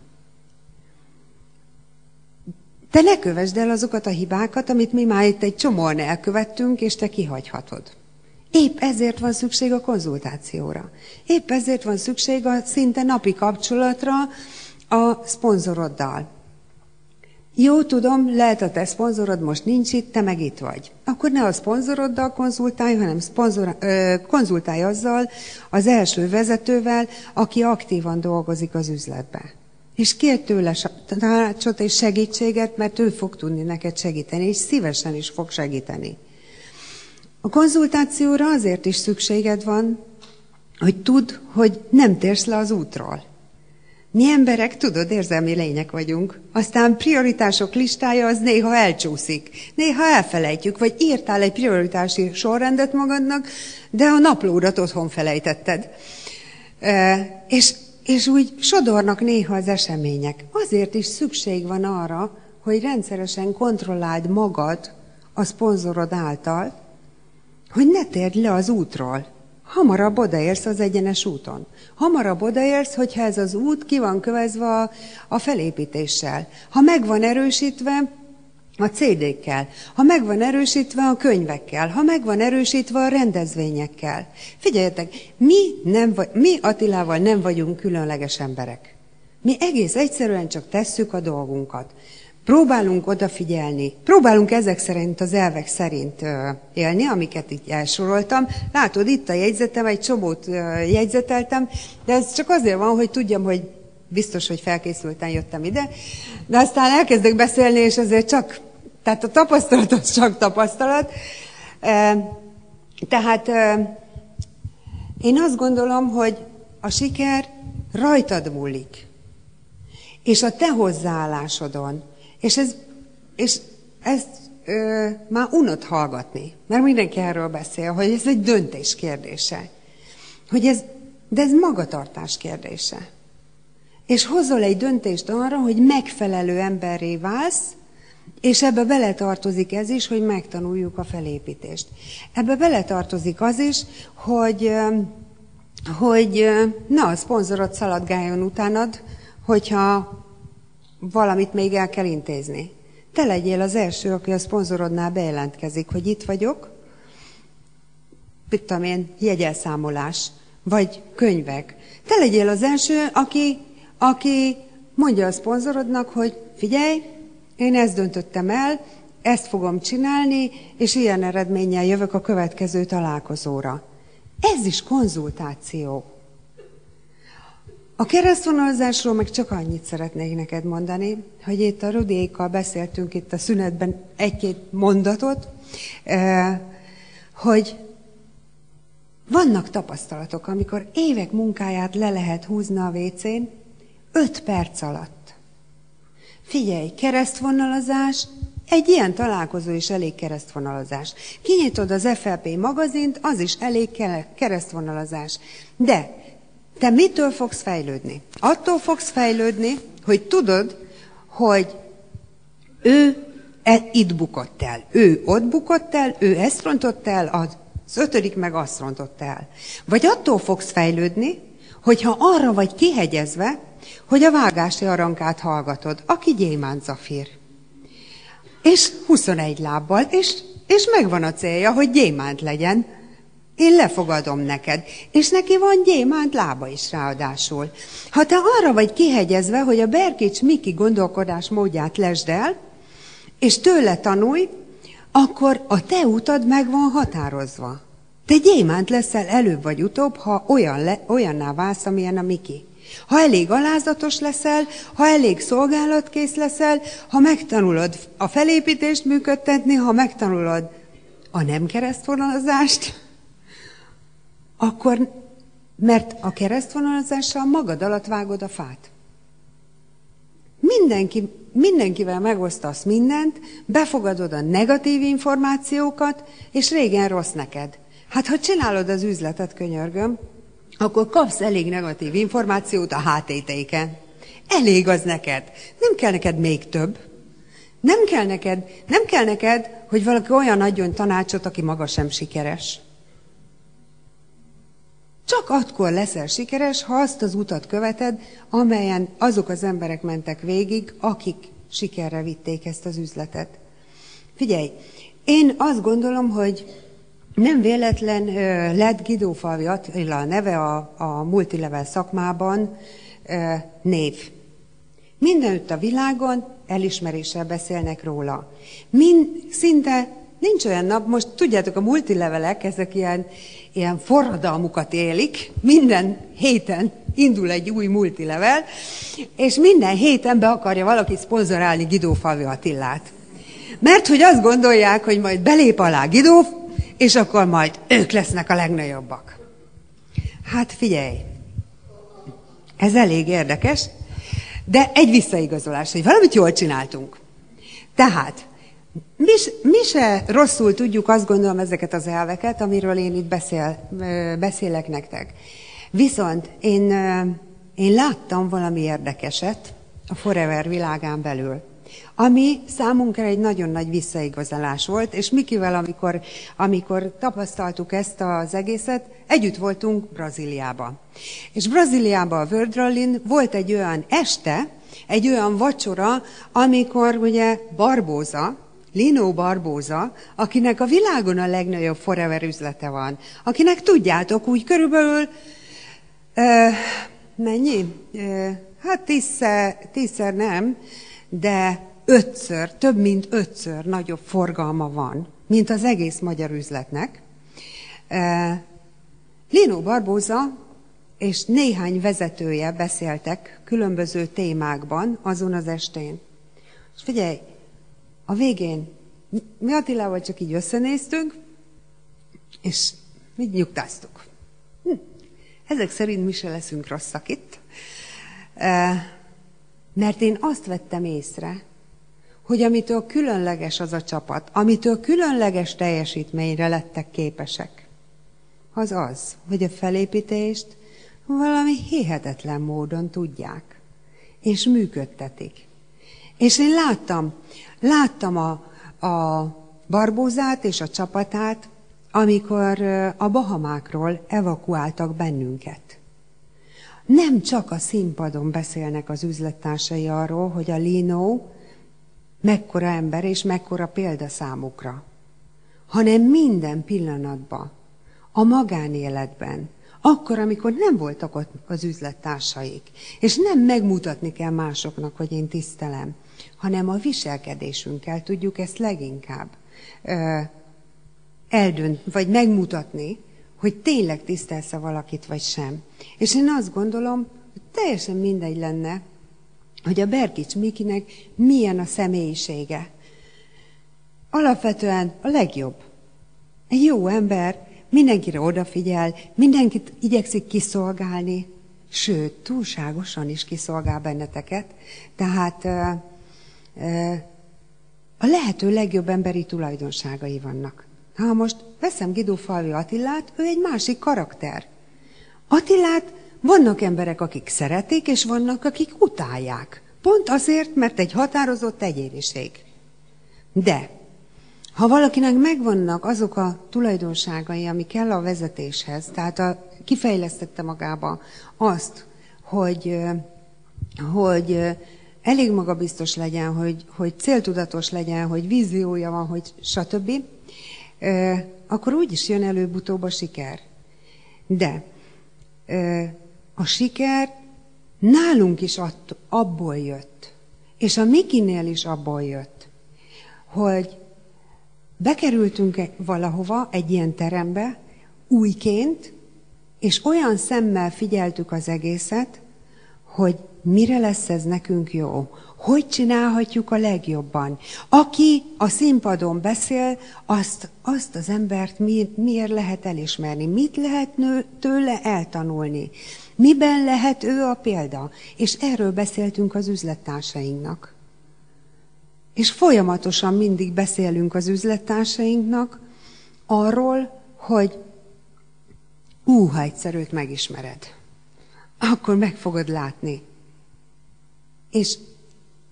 Te ne kövesd el azokat a hibákat, amit mi már itt egy csomóan elkövettünk, és te kihagyhatod. Épp ezért van szükség a konzultációra. Épp ezért van szükség a szinte napi kapcsolatra a szponzoroddal. Jó, tudom, lehet a te szponzorod most nincs itt, te meg itt vagy. Akkor ne a szponzoroddal konzultálj, hanem konzultálj azzal az első vezetővel, aki aktívan dolgozik az üzletbe. És kérj tőle tanácsot és segítséget, mert ő fog tudni neked segíteni, és szívesen is fog segíteni. A konzultációra azért is szükséged van, hogy tudd, hogy nem térsz le az útról. Mi emberek, tudod, érzelmi lények vagyunk. Aztán prioritások listája az néha elcsúszik. Néha elfelejtjük, vagy írtál egy prioritási sorrendet magadnak, de a naplódat otthon felejtetted. És úgy sodornak néha az események. Azért is szükség van arra, hogy rendszeresen kontrolláld magad a szponzorod által, hogy ne térj le az útról, hamarabb odaérsz az egyenes úton. Hamarabb odaérsz, hogyha ez az út ki van kövezve a felépítéssel. Ha meg van erősítve a CD-kkel, ha meg van erősítve a könyvekkel, ha meg van erősítve a rendezvényekkel. Figyeljetek, mi Attilával nem vagyunk különleges emberek. Mi egész egyszerűen csak tesszük a dolgunkat. Próbálunk odafigyelni, próbálunk ezek szerint, az elvek szerint élni, amiket itt elsoroltam. Látod, itt a jegyzetem, egy csomót jegyzeteltem, de ez csak azért van, hogy tudjam, hogy biztos, hogy felkészülten jöttem ide, de aztán elkezdek beszélni, és azért csak, tehát a tapasztalat az csak tapasztalat. Tehát én azt gondolom, hogy a siker rajtad múlik, és a te hozzáállásodon. És ezt már unod hallgatni, mert mindenki erről beszél, hogy ez egy döntés kérdése. De ez magatartás kérdése. És hozol egy döntést arra, hogy megfelelő emberré válsz, és ebbe beletartozik ez is, hogy megtanuljuk a felépítést. Ebbe beletartozik az is, hogy a szponzorod szaladgáljon utánad, hogyha valamit még el kell intézni. Te legyél az első, aki a szponzorodnál bejelentkezik, hogy itt vagyok, mit tudom én, jegyelszámolás, vagy könyvek. Te legyél az első, aki mondja a szponzorodnak, hogy figyelj, én ezt döntöttem el, ezt fogom csinálni, és ilyen eredménnyel jövök a következő találkozóra. Ez is konzultáció. A keresztvonalazásról meg csak annyit szeretnék neked mondani, hogy itt a Rudiékkal beszéltünk itt a szünetben egy-két mondatot, hogy vannak tapasztalatok, amikor évek munkáját le lehet húzni a WC-n 5 perc alatt. Figyelj, keresztvonalazás, egy ilyen találkozó is elég keresztvonalazás. Kinyitod az FLP magazint, az is elég keresztvonalazás. De te mitől fogsz fejlődni? Attól fogsz fejlődni, hogy tudod, hogy ő itt bukott el, ő ott bukott el, ő ezt rontott el, az 5. meg azt rontott el. Vagy attól fogsz fejlődni, hogyha arra vagy kihegyezve, hogy a Vágási Arankát hallgatod, aki Gyémánt Zafír. És 21 lábbal, és megvan a célja, hogy gyémánt legyen. Én lefogadom neked. És neki van gyémánt lába is ráadásul. Ha te arra vagy kihegyezve, hogy a Berkics Miki gondolkodás módját lesd el, és tőle tanulj, akkor a te utad meg van határozva. Te gyémánt leszel előbb vagy utóbb, ha olyanná válsz, amilyen a Miki. Ha elég alázatos leszel, ha elég szolgálatkész leszel, ha megtanulod a felépítést működtetni, ha megtanulod a nem keresztvonalazást, akkor, mert a keresztvonalazással magad alatt vágod a fát. Mindenkivel megosztasz mindent, befogadod a negatív információkat, és régen rossz neked. Hát ha csinálod az üzletet, könyörgöm, akkor kapsz elég negatív információt a HTT-ken. Elég az neked. Nem kell neked még több. Nem kell neked, hogy valaki olyan adjon tanácsot, aki maga sem sikeres. Csak akkor leszel sikeres, ha azt az utat követed, amelyen azok az emberek mentek végig, akik sikerre vitték ezt az üzletet. Figyelj, én azt gondolom, hogy nem véletlen lett Guidófalvi Attila a neve a multilevel szakmában név. Mindenütt a világon elismeréssel beszélnek róla. Szinte nincs olyan nap, most tudjátok, a multilevelek, ezek ilyen forradalmukat élik, minden héten indul egy új multilevel, és minden héten be akarja valaki szponzorálni Guidófalvi Attilát. Mert hogy azt gondolják, hogy majd belép alá Guidó, és akkor majd ők lesznek a legnagyobbak. Hát figyelj, ez elég érdekes, de egy visszaigazolás, hogy valamit jól csináltunk. Tehát, mi se rosszul tudjuk, azt gondolom, ezeket az elveket, amiről én itt beszélek nektek. Viszont én láttam valami érdekeset a Forever világán belül. Ami számunkra egy nagyon nagy visszaigazolás volt, és Mikivel, amikor tapasztaltuk ezt az egészet, együtt voltunk Brazíliában. És Brazíliában a World Rallyn volt egy olyan este, egy olyan vacsora, amikor ugye Barbosa, Lino Barbosa, akinek a világon a legnagyobb forever üzlete van, akinek tudjátok úgy körülbelül, mennyi? Hát tízszer nem, de több mint ötször nagyobb forgalma van, mint az egész magyar üzletnek. Lino Barbosa és néhány vezetője beszéltek különböző témákban azon az estén. És figyelj, a végén mi Attilával csak így összenéztünk, és így nyugtáztuk. Ezek szerint mi se leszünk rosszak itt, mert én azt vettem észre, hogy amitől különleges az a csapat, amitől különleges teljesítményre lettek képesek, az az, hogy a felépítést valami hihetetlen módon tudják, és működtetik. És én láttam a Barbózát és a csapatát, amikor a Bahamákról evakuáltak bennünket. Nem csak a színpadon beszélnek az üzlettársai arról, hogy a Lino mekkora ember és mekkora példa számukra, hanem minden pillanatban, a magánéletben, akkor, amikor nem voltak ott az üzlettársaik, és nem megmutatni kell másoknak, hogy én tisztelem, hanem a viselkedésünkkel tudjuk ezt leginkább vagy megmutatni, hogy tényleg tisztelsz-e valakit, vagy sem. És én azt gondolom, hogy teljesen mindegy lenne, hogy a Berkics Mikinek milyen a személyisége. Alapvetően a legjobb. Egy jó ember, mindenkire odafigyel, mindenkit igyekszik kiszolgálni, sőt, túlságosan is kiszolgál benneteket. Tehát a lehető legjobb emberi tulajdonságai vannak. Ha most veszem Guido-Falvi Attilát, ő egy másik karakter. Attilát vannak emberek, akik szeretik, és vannak, akik utálják. Pont azért, mert egy határozott egyéniség. De ha valakinek megvannak azok a tulajdonságai, ami kell a vezetéshez, tehát kifejlesztette magába azt, hogy elég magabiztos legyen, hogy céltudatos legyen, hogy víziója van, hogy stb., akkor úgyis jön előbb-utóbb a siker. De a siker nálunk is abból jött, és a Mikinél is abból jött, hogy bekerültünk valahova, egy ilyen terembe, újként, és olyan szemmel figyeltük az egészet, hogy mire lesz ez nekünk jó, hogy csinálhatjuk a legjobban. Aki a színpadon beszél, azt az embert miért lehet elismerni, mit lehet tőle eltanulni, miben lehet ő a példa. És erről beszéltünk az üzlettársainknak. És folyamatosan mindig beszélünk az üzlettársainknak arról, hogy ha egyszer őt megismered, akkor meg fogod látni. És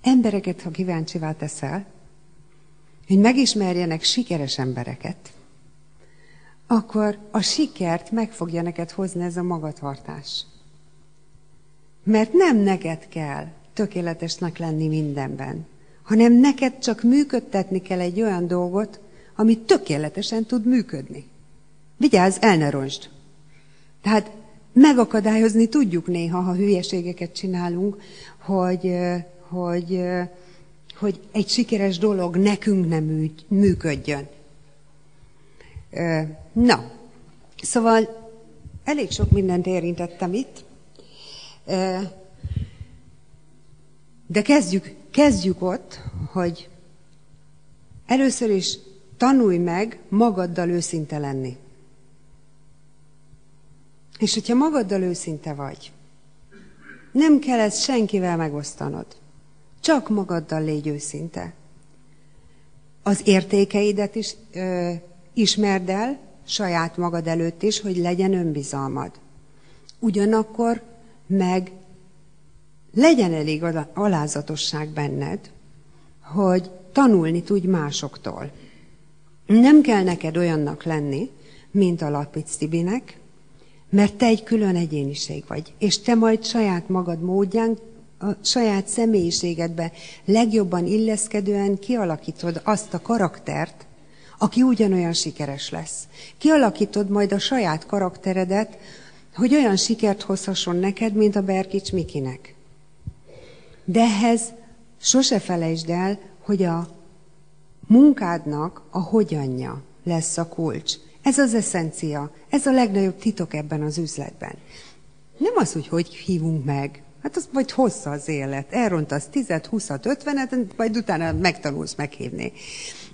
embereket, ha kíváncsivá teszel, hogy megismerjenek sikeres embereket, akkor a sikert meg fogja neked hozni ez a magatartás. Mert nem neked kell tökéletesnek lenni mindenben, hanem neked csak működtetni kell egy olyan dolgot, ami tökéletesen tud működni. Vigyázz, el ne rontsd! Tehát megakadályozni tudjuk néha, ha hülyeségeket csinálunk, hogy egy sikeres dolog nekünk nem működjön. Na, szóval elég sok mindent érintettem itt, de kezdjük ott, hogy először is tanulj meg magaddal őszinte lenni. És hogyha magaddal őszinte vagy, nem kell ezt senkivel megosztanod. Csak magaddal légy őszinte. Az értékeidet is ismerd el, saját magad előtt is, hogy legyen önbizalmad. Ugyanakkor meg legyen elég alázatosság benned, hogy tanulni tudj másoktól. Nem kell neked olyannak lenni, mint a Lapic Tibinek, mert te egy külön egyéniség vagy, és te majd saját magad módján, a saját személyiségedbe legjobban illeszkedően kialakítod azt a karaktert, aki ugyanolyan sikeres lesz. Kialakítod majd a saját karakteredet, hogy olyan sikert hozhasson neked, mint a Berkics Mikinek. De ehhez sose felejtsd el, hogy a munkádnak a hogyanja lesz a kulcs. Ez az eszencia, ez a legnagyobb titok ebben az üzletben. Nem az, hogy hívunk meg, hát az majd hossza az élet. Elrontasz 10-et, 20-at, 50-et, majd utána megtanulsz meghívni.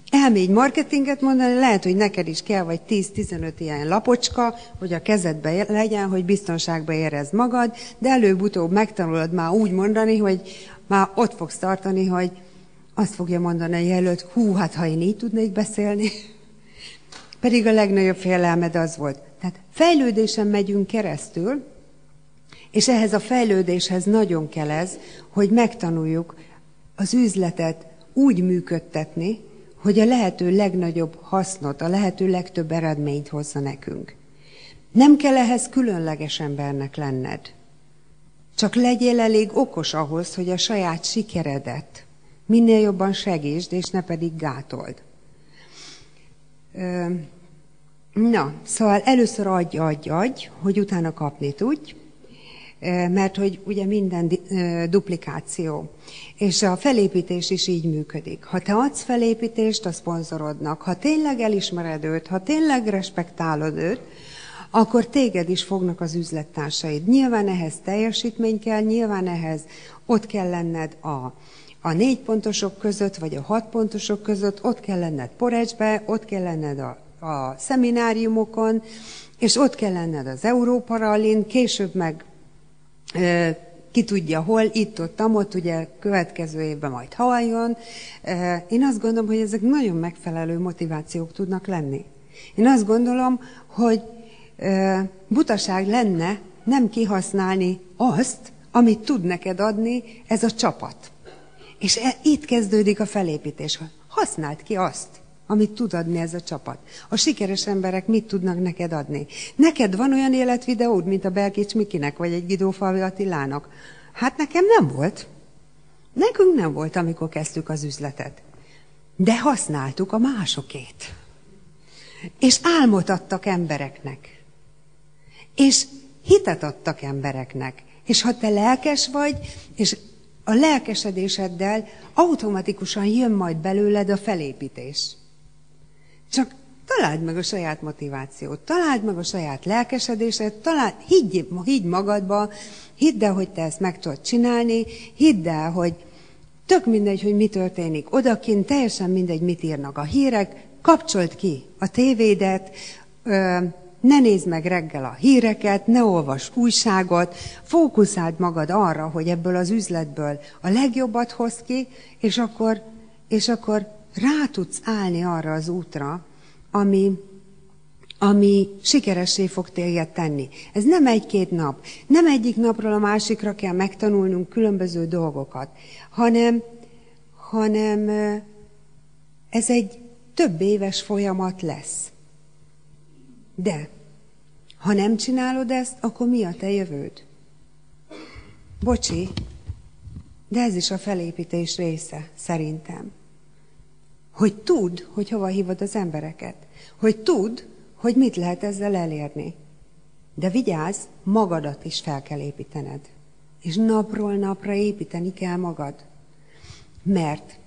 Elmégy marketinget mondani, lehet, hogy neked is kell, vagy 10-15 ilyen lapocska, hogy a kezedbe legyen, hogy biztonságban érezd magad, de előbb-utóbb megtanulod már úgy mondani, hogy már ott fogsz tartani, hogy azt fogja mondani a jelölt, hú, hát ha én így tudnék beszélni. Pedig a legnagyobb félelmed az volt. Tehát fejlődésen megyünk keresztül, és ehhez a fejlődéshez nagyon kell ez, hogy megtanuljuk az üzletet úgy működtetni, hogy a lehető legnagyobb hasznot, a lehető legtöbb eredményt hozza nekünk. Nem kell ehhez különleges embernek lenned. Csak legyél elég okos ahhoz, hogy a saját sikeredet minél jobban segítsd, és ne pedig gátold. Na, szóval először adj, hogy utána kapni tudj, mert hogy ugye minden duplikáció. És a felépítés is így működik. Ha te adsz felépítést a szponzorodnak, ha tényleg elismered őt, ha tényleg respektálod őt, akkor téged is fognak az üzlettársaid. Nyilván ehhez teljesítmény kell, nyilván ehhez ott kell lenned a 4 pontosok között, vagy a 6 pontosok között, ott kell lenned Porecsbe, ott kell lenned a szemináriumokon, és ott kell lenned az Európa Rallyn, később meg ki tudja hol, ott, ugye következő évben majd Hawaiion. Én azt gondolom, hogy ezek nagyon megfelelő motivációk tudnak lenni. Én azt gondolom, hogy butaság lenne nem kihasználni azt, amit tud neked adni ez a csapat. És itt kezdődik a felépítés. Használd ki azt, amit tud adni ez a csapat. A sikeres emberek mit tudnak neked adni? Neked van olyan életvideód, mint a Berkics Mikinek, vagy egy Guidófalvi Attilának? Hát nekem nem volt. Nekünk nem volt, amikor kezdtük az üzletet. De használtuk a másokét. És álmot adtak embereknek. És hitet adtak embereknek. És ha te lelkes vagy, és a lelkesedéseddel automatikusan jön majd belőled a felépítés. Csak találd meg a saját motivációt, találd meg a saját lelkesedésed, higgy magadba, hidd el, hogy te ezt meg tudod csinálni, hidd el, hogy tök mindegy, hogy mi történik odakint, teljesen mindegy, mit írnak a hírek, kapcsold ki a tévédet, ne nézd meg reggel a híreket, ne olvasd újságot, fókuszáld magad arra, hogy ebből az üzletből a legjobbat hoz ki, és akkor rá tudsz állni arra az útra, ami sikeressé fog téged tenni. Ez nem 1-2 nap. Nem egyik napról a másikra kell megtanulnunk különböző dolgokat, hanem ez egy több éves folyamat lesz. De ha nem csinálod ezt, akkor mi a te jövőd? Bocsi, de ez is a felépítés része, szerintem. Hogy tudd, hogy hova hívod az embereket. Hogy tudd, hogy mit lehet ezzel elérni. De vigyázz, magadat is fel kell építened. És napról napra építeni kell magad. Mert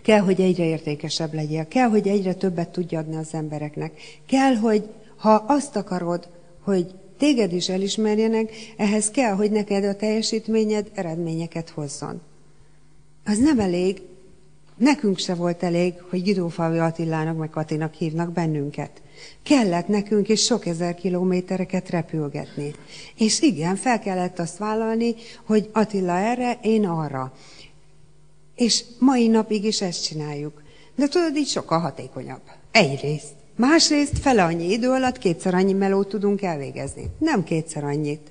kell, hogy egyre értékesebb legyél. Kell, hogy egyre többet tudj adni az embereknek. Kell, hogy ha azt akarod, hogy téged is elismerjenek, ehhez kell, hogy neked a teljesítményed eredményeket hozzon. Az nem elég, nekünk se volt elég, hogy Guidófalvi Attilának meg Katinak hívnak bennünket. Kellett nekünk is sok ezer kilométereket repülgetni. És igen, fel kellett azt vállalni, hogy Attila erre, én arra. És mai napig is ezt csináljuk. De tudod, így sokkal hatékonyabb. Egyrészt. Másrészt fele annyi idő alatt 2-szer annyi melót tudunk elvégezni. Nem 2-szer annyit.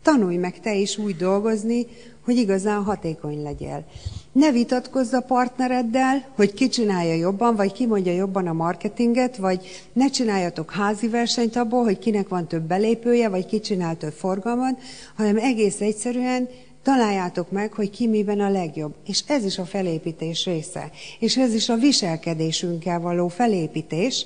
tanulj meg te is úgy dolgozni, hogy igazán hatékony legyél. Ne vitatkozz a partnereddel, hogy ki csinálja jobban, vagy ki mondja jobban a marketinget, vagy ne csináljatok házi versenyt abból, hogy kinek van több belépője, vagy ki csinál több forgalmat, hanem egész egyszerűen találjátok meg, hogy ki miben a legjobb. És ez is a felépítés része. És ez is a viselkedésünkkel való felépítés,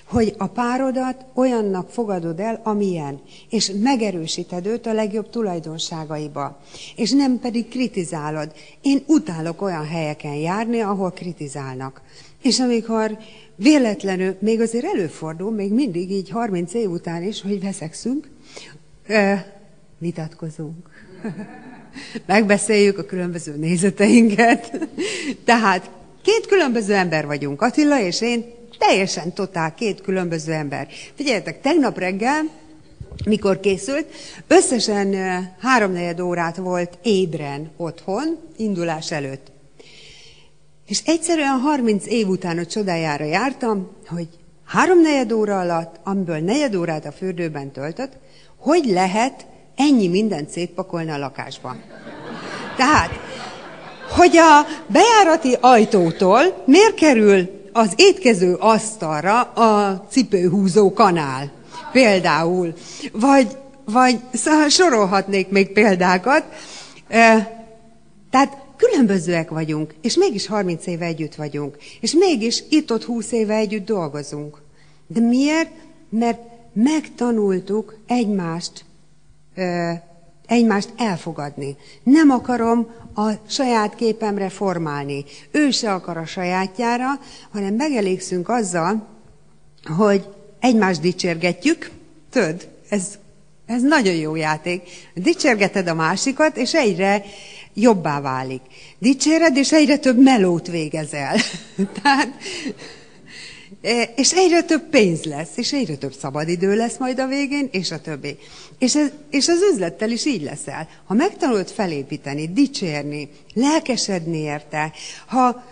hogy a párodat olyannak fogadod el, amilyen, és megerősíted őt a legjobb tulajdonságaiba, és nem pedig kritizálod. Én utálok olyan helyeken járni, ahol kritizálnak. És amikor véletlenül, még azért előfordul, még mindig így 30 év után is, hogy veszekszünk, vitatkozunk. Megbeszéljük a különböző nézeteinket. Tehát két különböző ember vagyunk, Attila és én, teljesen totál két különböző ember. Figyeljetek, tegnap reggel, mikor készült, összesen 3-4 órát volt ébren otthon, indulás előtt. És egyszerűen 30 év után a csodájára jártam, hogy 3-4 óra alatt, amiből 4 órát a fürdőben töltött, hogy lehet ennyi mindent szétpakolni a lakásban. Tehát, hogy a bejárati ajtótól miért kerül az étkező asztalra a cipőhúzó kanál, például. Vagy sorolhatnék még példákat. Tehát különbözőek vagyunk, és mégis 30 éve együtt vagyunk. És mégis itt-ott 20 éve együtt dolgozunk. De miért? Mert megtanultuk egymást elfogadni. Nem akarom a saját képemre formálni. Ő se akar a sajátjára, hanem megelégszünk azzal, hogy egymást dicsérgetjük. Tudod, ez nagyon jó játék. Dicsérgeted a másikat, és egyre jobbá válik. Dicséred, és egyre több melót végezel. Tehát, és egyre több pénz lesz, és egyre több szabadidő lesz majd a végén, és a többi. És az üzlettel is így leszel. Ha megtanulod felépíteni, dicsérni, lelkesedni érte, ha,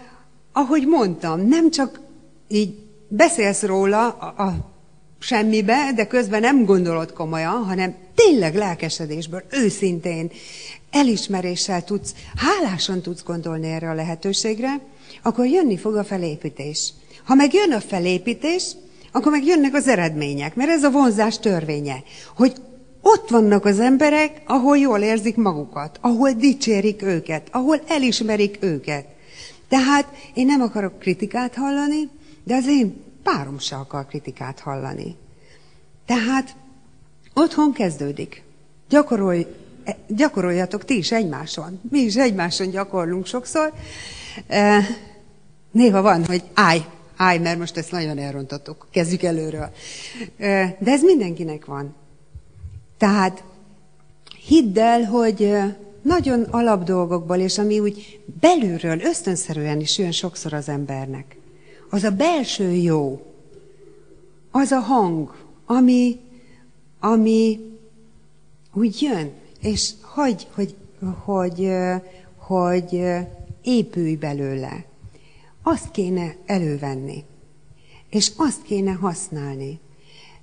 ahogy mondtam, nem csak így beszélsz róla a semmibe, de közben nem gondolod komolyan, hanem tényleg lelkesedésből, őszintén, elismeréssel tudsz, hálásan tudsz gondolni erre a lehetőségre, akkor jönni fog a felépítés. Ha meg jön a felépítés, akkor meg jönnek az eredmények, mert ez a vonzás törvénye, hogy ott vannak az emberek, ahol jól érzik magukat, ahol dicsérik őket, ahol elismerik őket. Tehát én nem akarok kritikát hallani, de az én párom se akar kritikát hallani. Tehát otthon kezdődik. Gyakoroljatok ti is egymáson. Mi is egymáson gyakorlunk sokszor. Néha van, hogy állj, mert most ezt nagyon elrontottuk. Kezdjük előről. De ez mindenkinek van. Tehát hidd el, hogy nagyon alapdolgokból, és ami úgy belülről, ösztönszerűen is jön sokszor az embernek. Az a belső jó, az a hang, ami úgy jön, és hogy épülj belőle. Azt kéne elővenni, és azt kéne használni.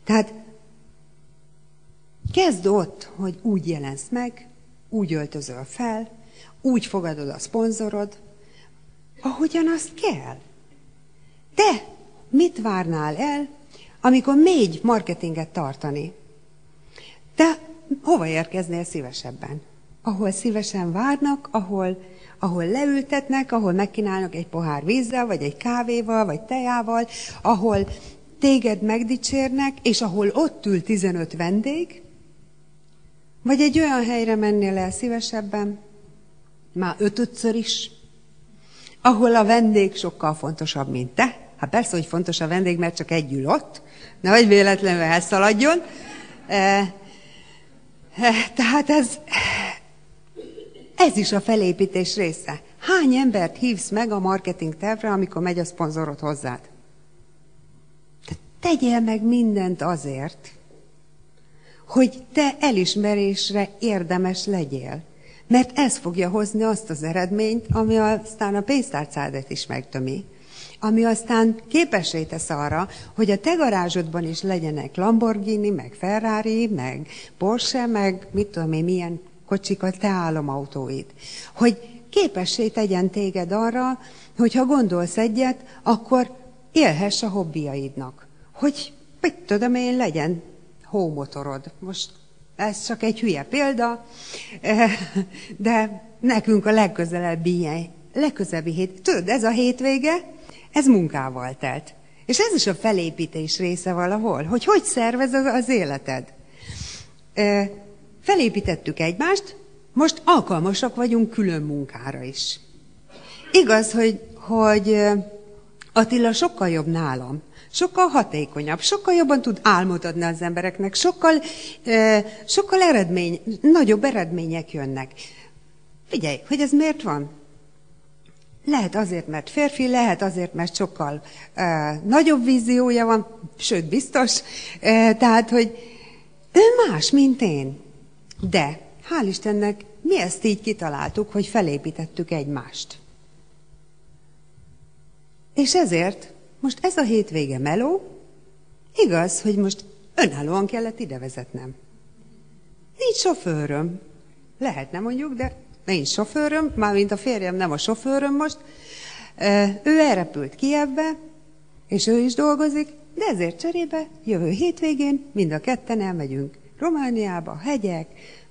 Tehát kezd ott, hogy úgy jelensz meg, úgy öltözöl fel, úgy fogadod a szponzorod, ahogyan azt kell. De mit várnál el, amikor mégy marketinget tartani? Te hova érkeznél szívesebben? Ahol szívesen várnak, ahol leültetnek, ahol megkínálnak egy pohár vízzel, vagy egy kávéval, vagy tejával, ahol téged megdicsérnek, és ahol ott ül 15 vendég, vagy egy olyan helyre mennél el szívesebben, már 5-ször is, ahol a vendég sokkal fontosabb, mint te. Hát persze, hogy fontos a vendég, mert csak egy ül ott, nehogy véletlenül elszaladjon. Tehát ez is a felépítés része. Hány embert hívsz meg a marketing tervre, amikor megy a szponzorod hozzád? Tegyél meg mindent azért, hogy te elismerésre érdemes legyél. Mert ez fogja hozni azt az eredményt, ami aztán a pénztárcádat is megtömi. ami aztán képessé tesz arra, hogy a te garázsodban is legyenek Lamborghini, meg Ferrari, meg Porsche, meg mit tudom én, milyen kocsik a te álomautóid. Hogy képessé tegyen téged arra, hogy ha gondolsz egyet, akkor élhess a hobbiaidnak. Hogy mit tudom én, legyen hómotorod. Most ez csak egy hülye példa, de nekünk a legközelebbi hét, tudod, ez a hétvége, ez munkával telt. És ez is a felépítés része valahol, hogy szervez az életed. Felépítettük egymást, most alkalmasak vagyunk külön munkára is. Igaz, hogy Attila sokkal jobb nálam, sokkal hatékonyabb, sokkal jobban tud álmot adni az embereknek, sokkal nagyobb eredmények jönnek. Figyelj, hogy ez miért van? Lehet azért, mert férfi, lehet azért, mert sokkal nagyobb víziója van, sőt, biztos. Tehát, hogy ő más, mint én. De, hál' Istennek, mi ezt így kitaláltuk, hogy felépítettük egymást. És ezért most ez a hétvége meló, igaz, hogy most önállóan kellett ide vezetnem. Nincs sofőröm. Lehetne mondjuk, de nincs sofőröm, mármint a férjem nem a sofőröm most. Ő elrepült Kijevbe, és ő is dolgozik, de ezért cserébe jövő hétvégén mind a ketten elmegyünk Romániába, hegyek,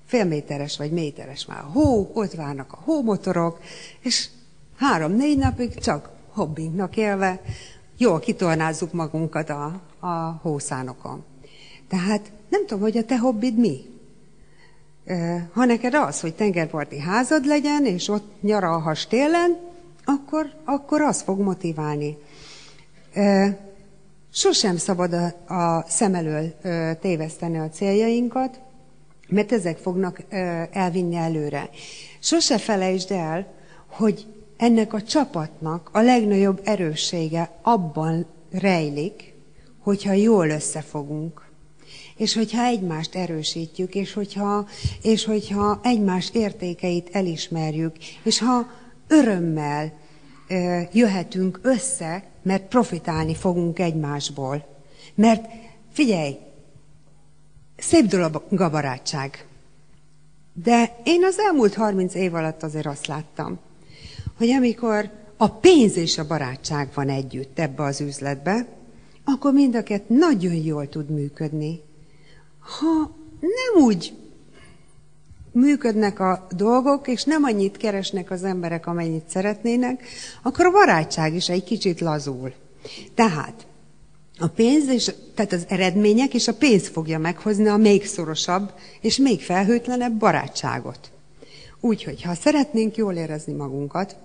félméteres vagy méteres már a hó, ott várnak a hómotorok, és 3-4 napig csak hobbinknak élve jól kitornázzuk magunkat a hószánokon. Tehát nem tudom, hogy a te hobbid mi? Ha neked az, hogy tengerparti házad legyen, és ott nyaralhass télen, akkor az fog motiválni. Sosem szabad a szem elől téveszteni a céljainkat, mert ezek fognak elvinni előre. Sose felejtsd el, hogy ennek a csapatnak a legnagyobb erőssége abban rejlik, hogyha jól összefogunk. És hogyha egymást erősítjük, és hogyha egymás értékeit elismerjük, és ha örömmel jöhetünk össze, mert profitálni fogunk egymásból. Mert figyelj, szép dolog a barátság. De én az elmúlt 30 év alatt azért azt láttam, hogy amikor a pénz és a barátság van együtt ebbe az üzletbe, akkor mind a kettő nagyon jól tud működni. Ha nem úgy működnek a dolgok, és nem annyit keresnek az emberek, amennyit szeretnének, akkor a barátság is egy kicsit lazul. Tehát a pénz, tehát az eredmények és a pénz fogja meghozni a még szorosabb és még felhőtlenebb barátságot. Úgyhogy, ha szeretnénk jól érezni magunkat,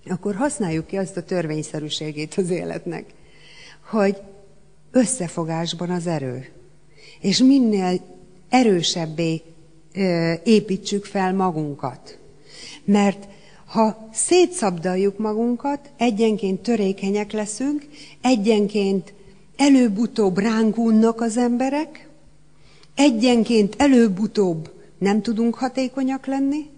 akkor használjuk ki azt a törvényszerűségét az életnek, hogy összefogásban az erő. És minél erősebbé építsük fel magunkat. Mert ha szétszabdaljuk magunkat, egyenként törékenyek leszünk, egyenként előbb-utóbb ránk unnak az emberek, egyenként előbb-utóbb nem tudunk hatékonyak lenni.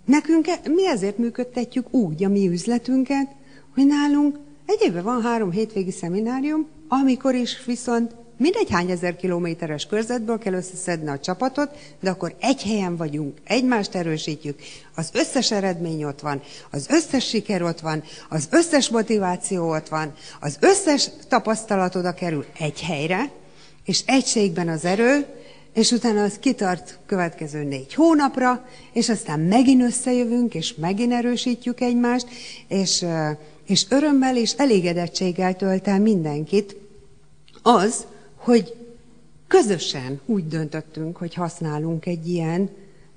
Nekünk mi ezért működtetjük úgy a mi üzletünket, hogy nálunk egy évben van 3 hétvégi szeminárium, amikor is viszont mindegy hány ezer kilométeres körzetből kell összeszedni a csapatot, de akkor egy helyen vagyunk, egymást erősítjük, az összes eredmény ott van, az összes siker ott van, az összes motiváció ott van, az összes tapasztalat oda kerül egy helyre, és egységben az erő, és utána az kitart következő 4 hónapra, és aztán megint összejövünk, és megint erősítjük egymást, és örömmel és elégedettséggel tölt el mindenkit az, hogy közösen úgy döntöttünk, hogy használunk egy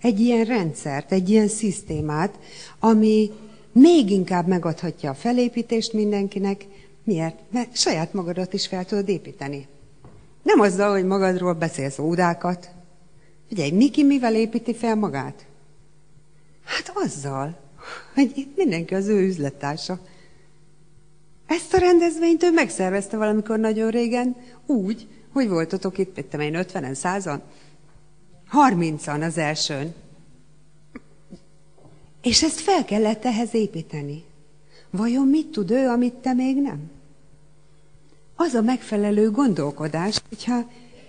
ilyen rendszert, egy ilyen szisztémát, ami még inkább megadhatja a felépítést mindenkinek. Miért? Mert saját magadat is fel tudod építeni. Nem azzal, hogy magadról beszélsz ódákat. Figyelj, Miki mivel építi fel magát? Hát azzal, hogy itt mindenki az ő üzlettársa. Ezt a rendezvényt ő megszervezte valamikor nagyon régen úgy, hogy voltatok itt, mit tudom én, 50-en, 100-an? 30-an az elsőn. És ezt fel kellett ehhez építeni. Vajon mit tud ő, amit te még nem? Az a megfelelő gondolkodás,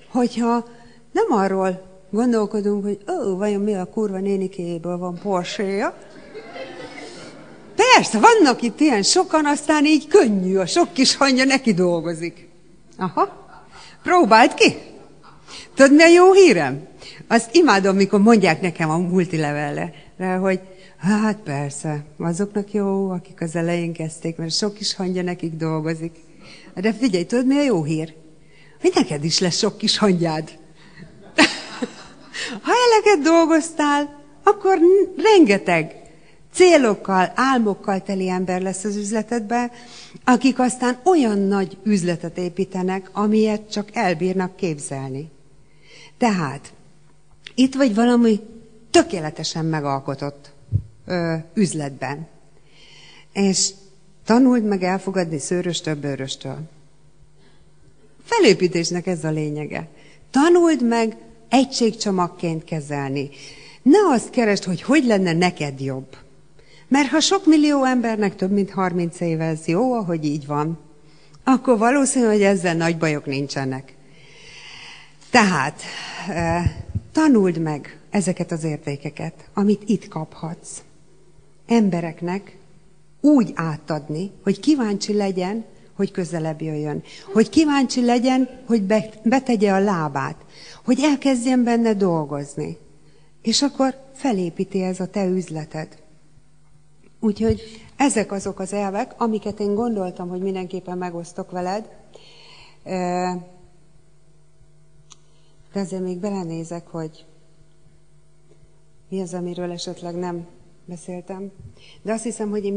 hogyha nem arról gondolkodunk, hogy vajon mi a kurva nénikéjéből van Porsche-ja. Persze, vannak itt ilyen sokan, aztán így könnyű, a sok kis hangja neki dolgozik. Aha, próbáld ki! Tudod, mi a jó hírem? Azt imádom, mikor mondják nekem a multilevelle, hogy hát persze, azoknak jó, akik az elején kezdték, mert sok kis hangja nekik dolgozik. De figyelj, tudod, mi a jó hír? Hogy neked is lesz sok kis hangyád. Ha eleget dolgoztál, akkor rengeteg célokkal, álmokkal teli ember lesz az üzletedben, akik aztán olyan nagy üzletet építenek, amilyet csak elbírnak képzelni. Tehát itt vagy valami tökéletesen megalkotott üzletben. És tanuld meg elfogadni szőröstől, bőröstől. Felépítésnek ez a lényege. Tanuld meg egységcsomagként kezelni. Ne azt keresd, hogy lenne neked jobb. Mert ha sok millió embernek több mint 30 éve ez jó, ahogy így van, akkor valószínű, hogy ezzel nagy bajok nincsenek. Tehát tanuld meg ezeket az értékeket, amit itt kaphatsz. Embereknek úgy átadni, hogy kíváncsi legyen, hogy közelebb jöjjön. Hogy kíváncsi legyen, hogy betegye a lábát. Hogy elkezdjen benne dolgozni. És akkor felépíti ez a te üzleted. Úgyhogy ezek azok az elvek, amiket én gondoltam, hogy mindenképpen megosztok veled. De azért még belenézek, hogy mi az, amiről esetleg nem beszéltem. De azt hiszem, hogy én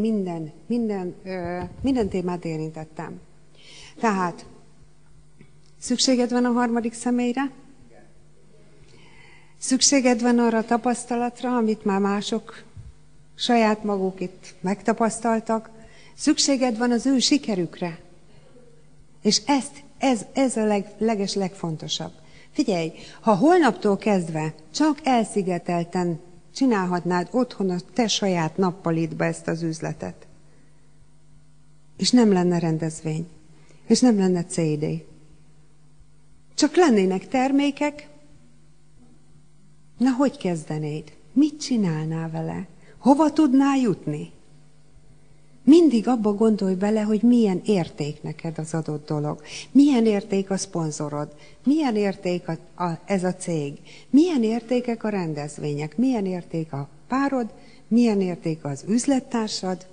minden témát érintettem. Tehát szükséged van a harmadik személyre? Szükséged van arra a tapasztalatra, amit már mások saját maguk itt megtapasztaltak. Szükséged van az ő sikerükre. És ez a legfontosabb. Figyelj, ha holnaptól kezdve csak elszigetelten csinálhatnád otthon a te saját nappalidba ezt az üzletet, és nem lenne rendezvény, és nem lenne CD, csak lennének termékek, na hogy kezdenéd? Mit csinálnál vele? Hova tudnál jutni? Mindig abba gondolj bele, hogy milyen érték neked az adott dolog. Milyen érték a szponzorod. Milyen érték ez a cég. Milyen értékek a rendezvények. Milyen érték a párod. Milyen érték az üzlettársad.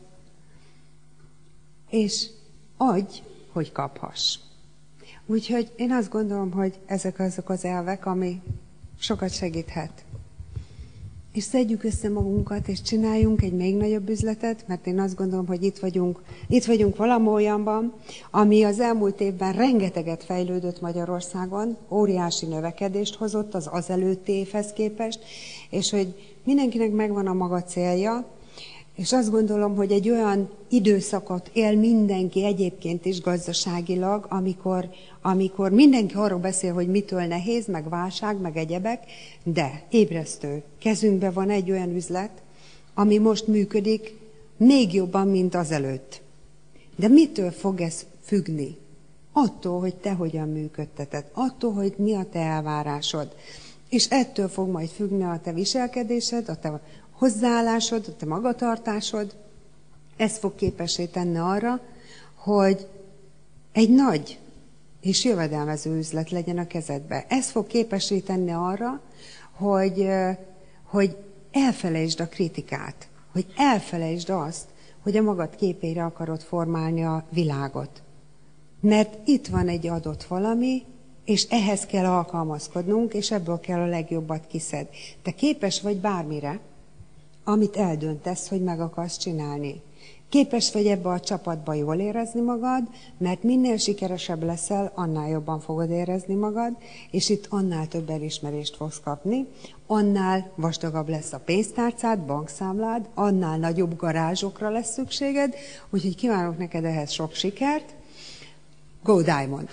És adj, hogy kaphass. Úgyhogy én azt gondolom, hogy ezek azok az elvek, ami sokat segíthet. És szedjük össze magunkat, és csináljunk egy még nagyobb üzletet, mert én azt gondolom, hogy itt vagyunk valamolyanban, ami az elmúlt évben rengeteget fejlődött Magyarországon, óriási növekedést hozott az előtti évhez képest, és hogy mindenkinek megvan a maga célja, és azt gondolom, hogy egy olyan időszakot él mindenki egyébként is gazdaságilag, amikor mindenki arról beszél, hogy mitől nehéz, meg válság, meg egyebek, de ébresztő. Kezünkben van egy olyan üzlet, ami most működik még jobban, mint azelőtt. De mitől fog ez függni? Attól, hogy te hogyan működteted, attól, hogy mi a te elvárásod. És ettől fog majd függni a te viselkedésed, a te hozzáállásod, a te magatartásod. Ez fog képessé tenni arra, hogy egy nagy és jövedelmező üzlet legyen a kezedbe. Ez fog képessé tenni arra, hogy elfelejtsd a kritikát, hogy elfelejtsd azt, hogy a magad képére akarod formálni a világot. Mert itt van egy adott valami, és ehhez kell alkalmazkodnunk, és ebből kell a legjobbat kiszed. Te képes vagy bármire, amit eldöntesz, hogy meg akarsz csinálni. Képes vagy ebbe a csapatba jól érezni magad, mert minél sikeresebb leszel, annál jobban fogod érezni magad, és itt annál több elismerést fogsz kapni, annál vastagabb lesz a pénztárcád, bankszámlád, annál nagyobb garázsokra lesz szükséged, úgyhogy kívánok neked ehhez sok sikert. Go Diamond!